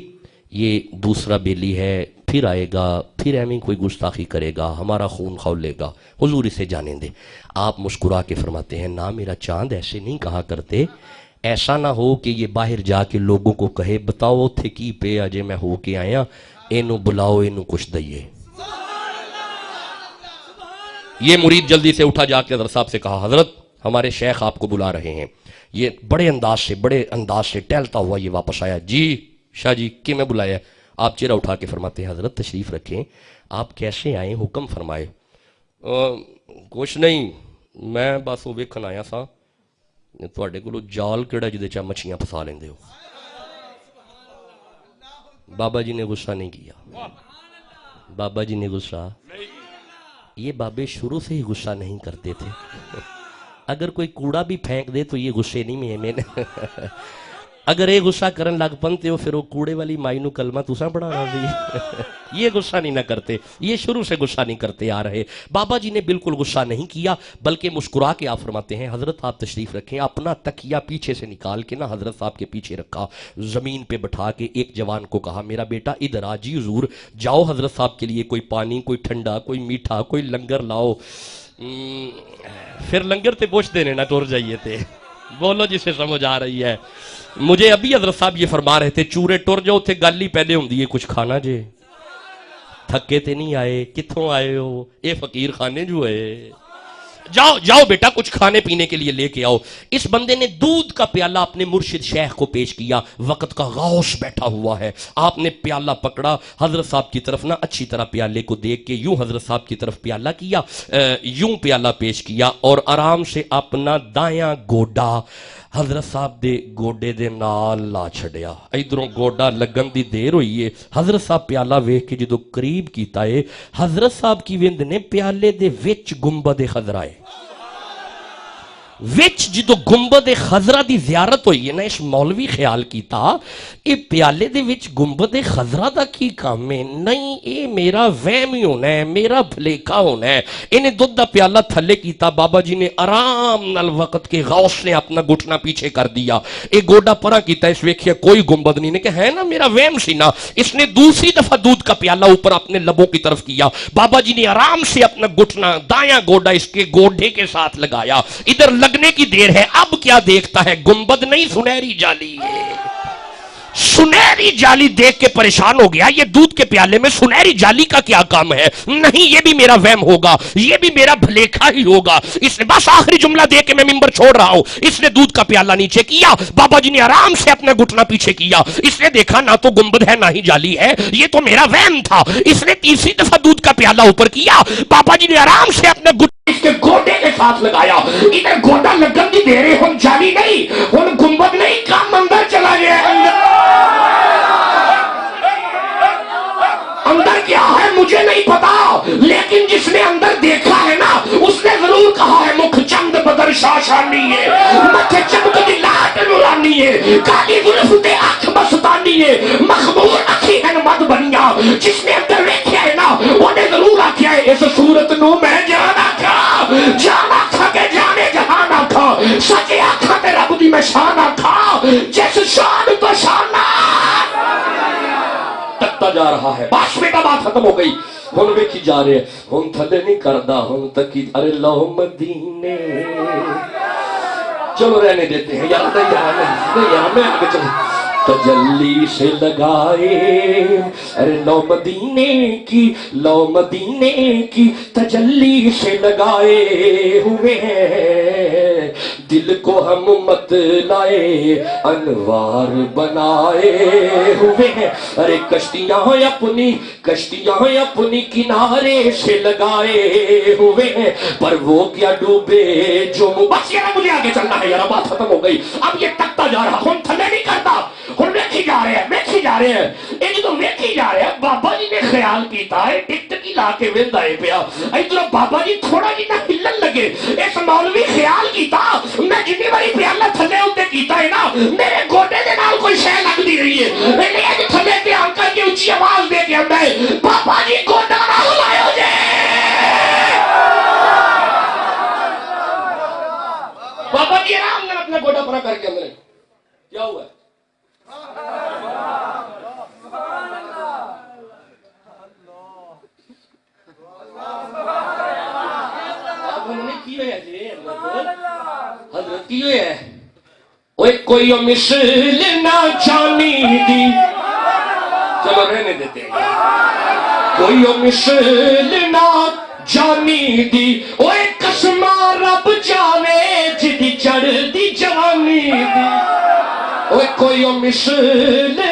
یہ دوسرا بیلی ہے، پھر آئے گا، پھر ایویں کوئی گستاخی کرے گا، ہمارا خون کھولے گا، حضور اسے جانے دے. آپ مسکرا کے فرماتے ہیں نا میرا چاند ایسے نہیں کہا کرتے، ایسا نہ ہو کہ یہ باہر جا کے لوگوں کو کہے بتاؤ تھے کی پہ اجے میں ہو کے آیا، اینو بلاؤ اینو کچھ دئیے. یہ مرید جلدی سے اٹھا جا کے حضرت صاحب سے کہا حضرت ہمارے شیخ آپ کو بلا رہے ہیں. یہ بڑے انداز سے ٹہلتا ہوا یہ واپس آیا. جی شاہ جی کی میں بلایا؟ آپ چہرہ اٹھا کے فرماتے ہیں حضرت تشریف رکھیں، آپ کیسے آئے، حکم فرمائے. کچھ نہیں، میں بس وہ ویکھن آیا سا تواڈے کولوں جال کیڑا جدے چا مچھیاں پھسا لیندے ہو. بابا جی نے غصہ نہیں کیا، بابا جی نے غصہ، یہ بابے شروع سے ہی غصہ نہیں کرتے تھے. اگر کوئی کوڑا بھی پھینک دے تو یہ غصے نہیں میں نے اگر یہ غصہ کرن لگ پنتے ہو پھر وہ کوڑے والی مائی نو کلمہ تساں پڑھانا بھی یہ غصہ نہیں نہ کرتے، یہ شروع سے غصہ نہیں کرتے آ رہے. بابا جی نے بالکل غصہ نہیں کیا بلکہ مسکرا کے آپ فرماتے ہیں حضرت آپ تشریف رکھیں. اپنا تکیہ پیچھے سے نکال کے نا حضرت صاحب کے پیچھے رکھا، زمین پہ بٹھا کے ایک جوان کو کہا میرا بیٹا ادھر آ. جی حضور. جاؤ حضرت صاحب کے لیے کوئی پانی، کوئی ٹھنڈا، کوئی میٹھا، کوئی لنگر لاؤ. پھر لنگر تے پوچھ دینے نہ ٹور جائیے تھے، بولو جسے سمجھ آ رہی ہے. مجھے ابھی حضرت صاحب یہ فرما رہے تھے چورے ٹور جاؤ تھے گل ہی پہلے ہوندی ہے کچھ کھانا جے، تھکے تے نہیں آئے، کتھوں آئے ہو، اے فقیر خانے جو ہے، جاؤ بیٹا کچھ کھانے پینے کے لیے لے کے آؤ. اس بندے نے دودھ کا پیالہ اپنے مرشد شیخ کو پیش کیا. وقت کا غوث بیٹھا ہوا ہے، آپ نے پیالہ پکڑا، حضرت صاحب کی طرف نہ اچھی طرح پیالے کو دیکھ کے یوں حضرت صاحب کی طرف پیالہ کیا، یوں پیالہ پیش کیا اور آرام سے اپنا دایاں گوڈا حضرت صاحب دے گوڈے دے نال لا چھڑیا. ادھروں گوڈا لگن دی دیر ہوئی ہے. حضرت صاحب پیالہ ویکھ کے جدو قریب کیتا ہے حضرت صاحب کی وند نے پیالے دے وچ گنبد خضرا ہے، وچ جدو گنبد خضرا دی زیارت ہوئی ہے نا اس مولوی خیال کیتا اے پیالے دے وچ گنبد خضرا دا کی کام ہے، نہیں اے میرا وہم ہی ہونا ہے، میرا بھلیکا ہونا ہے. انہیں دودھ دا پیالہ تھلے کیتا. بابا جی نے آرام نال وقت کے غوث نے اپنا گھٹنا پیچھے کر دیا، اے گوڈا پرا کیتا، اس ویکھیا کوئی گنبد نہیں، نے کہ ہے نا میرا وہم سی نا. اس نے دوسری دفعہ دودھ کا پیالہ اوپر اپنے لبوں کی طرف کیا. بابا جی نے آرام سے اپنا گھٹنا دایاں گوڈا اس کے گوڈے کے ساتھ لگایا. ادھر لگنے کی دیر ہے، اب کیا دیکھتا ہے، گنبد نہیں سنہری جالی ہے. سنہری جالی دیکھ کے پریشان ہو گیا، یہ دودھ کے پیالے میں سنہری جالی کا کیا کام ہے؟ نہیں یہ بھی میرا وہم ہوگا، یہ بھی میرا بھلیکھا ہی ہوگا. اس نے بس آخری جملہ دے کے میں ممبر چھوڑ رہا ہوں. اس نے دودھ کا پیالہ نیچے کیا، بابا جی نے آرام سے اپنا گھٹنا پیچھے کیا. اس نے دیکھا نہ تو گنبد ہے نہ ہی جالی ہے، یہ تو میرا وہم تھا. اس نے تیسری دفعہ دودھ کا پیالہ اوپر کیا، بابا جی نے آرام سے اپنا اس کے گوڈے کے ساتھ لگایا. ادھر گوڈا لگن دی دیر ہے، ہم جالی نہیں، ہم گنبد نہیں، کام اندر چلا گیا. اندر کیا ہے مجھے نہیں پتا، لیکن جس نے اندر دیکھا ہے نا اس نے ضرور کہا ہے مکھ چند بدر شاشانی ہے، مکھ چمک دی لاٹ نورانی ہے، کالی زلف تے اکھ مستانی جانیے مخبول رکھی ہے مد بنیا جس نے اندر رکھیا ہے نا انہیں ضرور آکھیا ہے اس صورت نو میں جانا تھا کہ جانے جہانا تھا سچے آکھا تے رب دی میں شان آکھا جس شان تو شانہ تکتا جا رہا ہے. بس بیٹا بات ختم ہو گئی. ہن ویکھی جا رہے ہن تھلے نہیں کردا ہن تکی ارے لو مدینے چلو رہنے دیتے ہیں یار نہیں یار میں آگے چلو تجلی سے لگائے ارے لو مدینے کی تجلی سے لگائے ہوئے ہیں دل کو ہم مت لائے انوار بنائے ہوئے ہیں ارے کشتیاں اپنی کنارے سے لگائے ہوئے ہیں پر وہ کیا ڈوبے جو بس یہ مجھے آگے چلنا ہے یار بات ختم ہو گئی. اب یہ تکتا جا رہا ہوں تھلے نہیں کرتا ہوں ویکھی جا رہے ہیں یہ جو ویکھی جا رہے ہیں بابا جی نے خیال کیتا ہے ٹکٹ کی لا کے ویندا ہے پیا ادھر بابا جی تھوڑا جی نہ ہلن لگے اس مولوی خیال کیتا میں جنی باری پیالہ تھلے ہوتے کیتا ہے نا میرے گوٹے دے نال کوئی شے لگ دی رہی ہے میں نے اج تھلے پیال کر کے اونچی آواز دے کے آندا ہے بابا جی گوٹا نہ ہلائیو جے بابا جی آرام سے اپنا گوٹا پرا کر کے اندر کیا ہوا ہے حضرت کی ہوئے ہے اوے کوئی مثل نہ جانی دی چلو رہنے دیتے ہیں کوئی مثل نہ جانی دی اوے قسمہ رب جاوے جدی چڑھ دی جوانی دی اوے کوئی مثل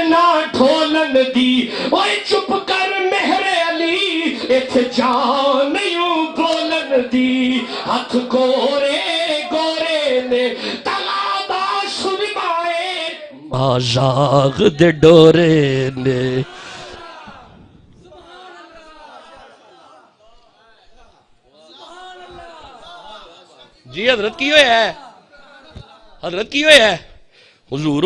نہ ڈھولن دی اوے چپ کر مہر علی ایتھے جان یوں بولن دی ہاتھ گورے نے تلا دا سنمائے مازاغ دے ڈورے نے جی حضرت کی ہوئے ہے حضور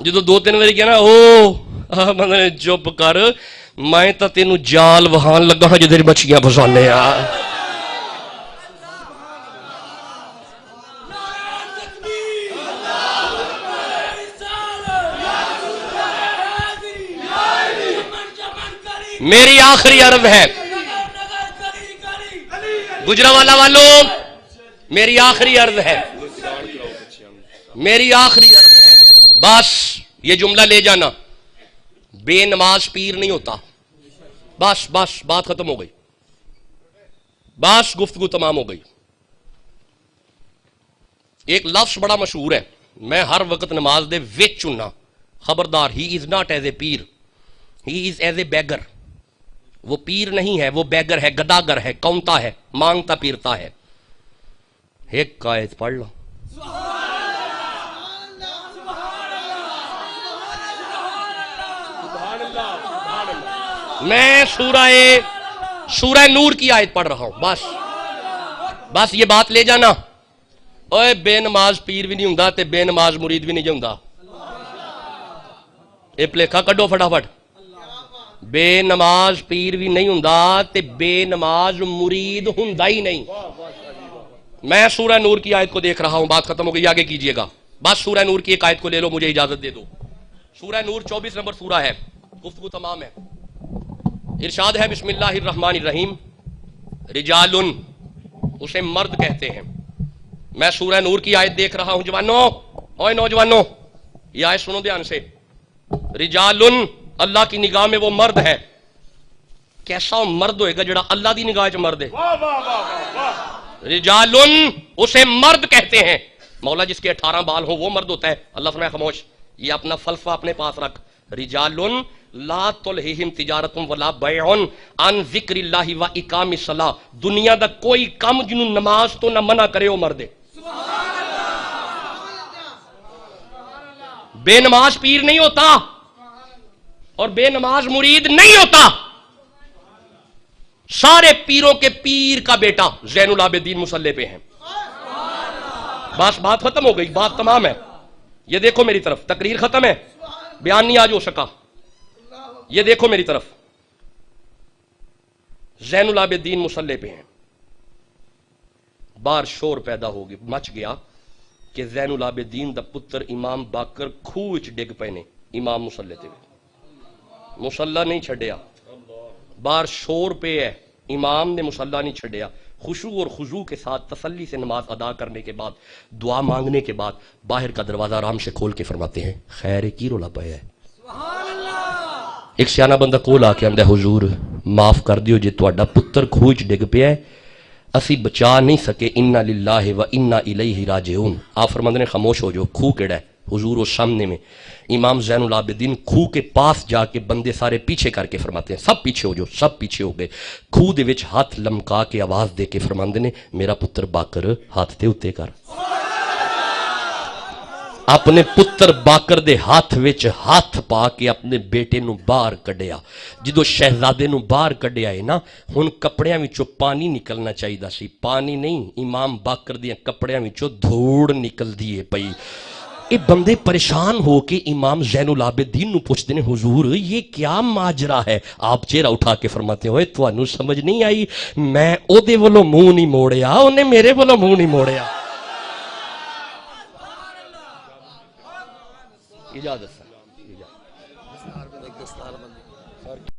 جدو دو تین باری کہنا میں چپ کر میں تا تینوں جال وہان لگا ہاں جدھر مچھیاں پھسانے میری آخری عرض ہے گجرانوالہ والوں میری آخری عرض ہے بس یہ جملہ لے جانا بے نماز پیر نہیں ہوتا بس بات ختم ہو گئی بس گفتگو تمام ہو گئی. ایک لفظ بڑا مشہور ہے میں ہر وقت نماز دے وچ چننا خبردار he is not as a pir he is as a beggar وہ پیر نہیں ہے وہ بیگر ہے گداگر ہے کونتا ہے مانگتا پیرتا ہے. ایک آیت پڑھ لو میں سورہ نور کی آیت پڑھ رہا ہوں بس یہ بات لے جانا اوے بے نماز پیر بھی نہیں ہوں تے بے نماز مرید بھی نہیں ہوں یہ پلیکھا کڈو فٹافٹ بے نماز پیر بھی نہیں ہوں تے بے نماز مرید ہوں ہی نہیں. میں سورہ نور کی آیت کو دیکھ رہا ہوں بات ختم ہو گئی آگے کیجئے گا بس سورہ نور کی ایک آیت کو لے لو مجھے اجازت دے دو. سورہ نور 24 نمبر سورہ ہے گفتگو تمام ہے. ارشاد ہے بسم اللہ الرحمن الرحیم رجال اسے مرد کہتے ہیں. میں سورہ نور کی آیت دیکھ رہا ہوں نوجوانوں یہ آیت سنو دھیان سے. رجال اللہ کی نگاہ میں وہ مرد ہے. کیسا مرد ہوئے گا جڑا اللہ دی نگاہ چ مرد ہے. رجال اسے مرد کہتے ہیں. مولا جس کے 18 بال ہو وہ مرد ہوتا ہے. اللہ فرمائے خاموش یہ اپنا فلسفہ اپنے پاس رکھ. رجال لا تلہہم تجارت ولا بیع عن ذکر اللہ و اقام الصلاۃ دنیا دا کوئی کم جنوں نماز تو نہ منع کرے وہ مرد ہے. بے نماز پیر نہیں ہوتا اور بے نماز مرید نہیں ہوتا. سارے پیروں کے پیر کا بیٹا زین العابدین مصلی پہ ہیں. بس بات ختم ہو گئی، بات تمام ہے. یہ دیکھو میری طرف، تقریر ختم ہے، بیان نہیں آج ہو سکا. یہ دیکھو میری طرف، زین العابدین مصلی پہ ہیں. باہر شور پیدا ہو گیا، مچ گیا کہ زین العابدین دا پتر امام باقر کھوہ وچ ڈگ پے نے. امام مصلی تے مصلی نہیں چھڈیا، باہر شور پہ ہے، امام نے مصلی نہیں چھڈیا. خشوع اور خضوع کے ساتھ تسلی سے نماز ادا کرنے کے بعد، دعا مانگنے کے بعد باہر کا دروازہ آرام سے کھول کے فرماتے ہیں خیر کی رولا پایا ہے. ایک سیانہ بندہ کول آ کے آندا ہے حضور معاف کر دیو جے تہاڈا پتر کھوہ وچ ڈگ پیا ہے، اسی بچا نہیں سکے، انا للہ و انا الیہ راجعون. آپ فرماندے نے خاموش ہو جو. کھوہ کیڑا ہے؟ حضور وہ سامنے میں. امام زین العابدین کھوہ کے پاس جا کے بندے سارے پیچھے کر کے فرماتے ہیں سب پیچھے ہو جو. سب پیچھے ہو گئے. کھوہ دے وچ ہاتھ لمکا کے آواز دے کے فرماندے نے میرا پتر باقر ہاتھ تے اتے کر. اپنے پتر باقر دے ہاتھ وچ ہاتھ پا کے اپنے بیٹے نو باہر کڈیا. جدو شہزادے نو باہر کڈیا ہے نا، ہن کپڑیاں وچوں پانی نکلنا چاہیدا سی، پانی نہیں، امام باقر دیاں کپڑیاں وچوں دھوڑ نکل دیے پئی. یہ بندے پریشان ہو کے امام زین العابدین نو پوچھتے ہیں حضور یہ کیا ماجرا ہے؟ آپ چہرہ اٹھا کے فرماتے ہوئے تانوں سمجھ نہیں آئی، میں او دے ولوں منہ نہیں موڑیا، اونے میرے ولوں منہ نہیں موڑیا. اجازت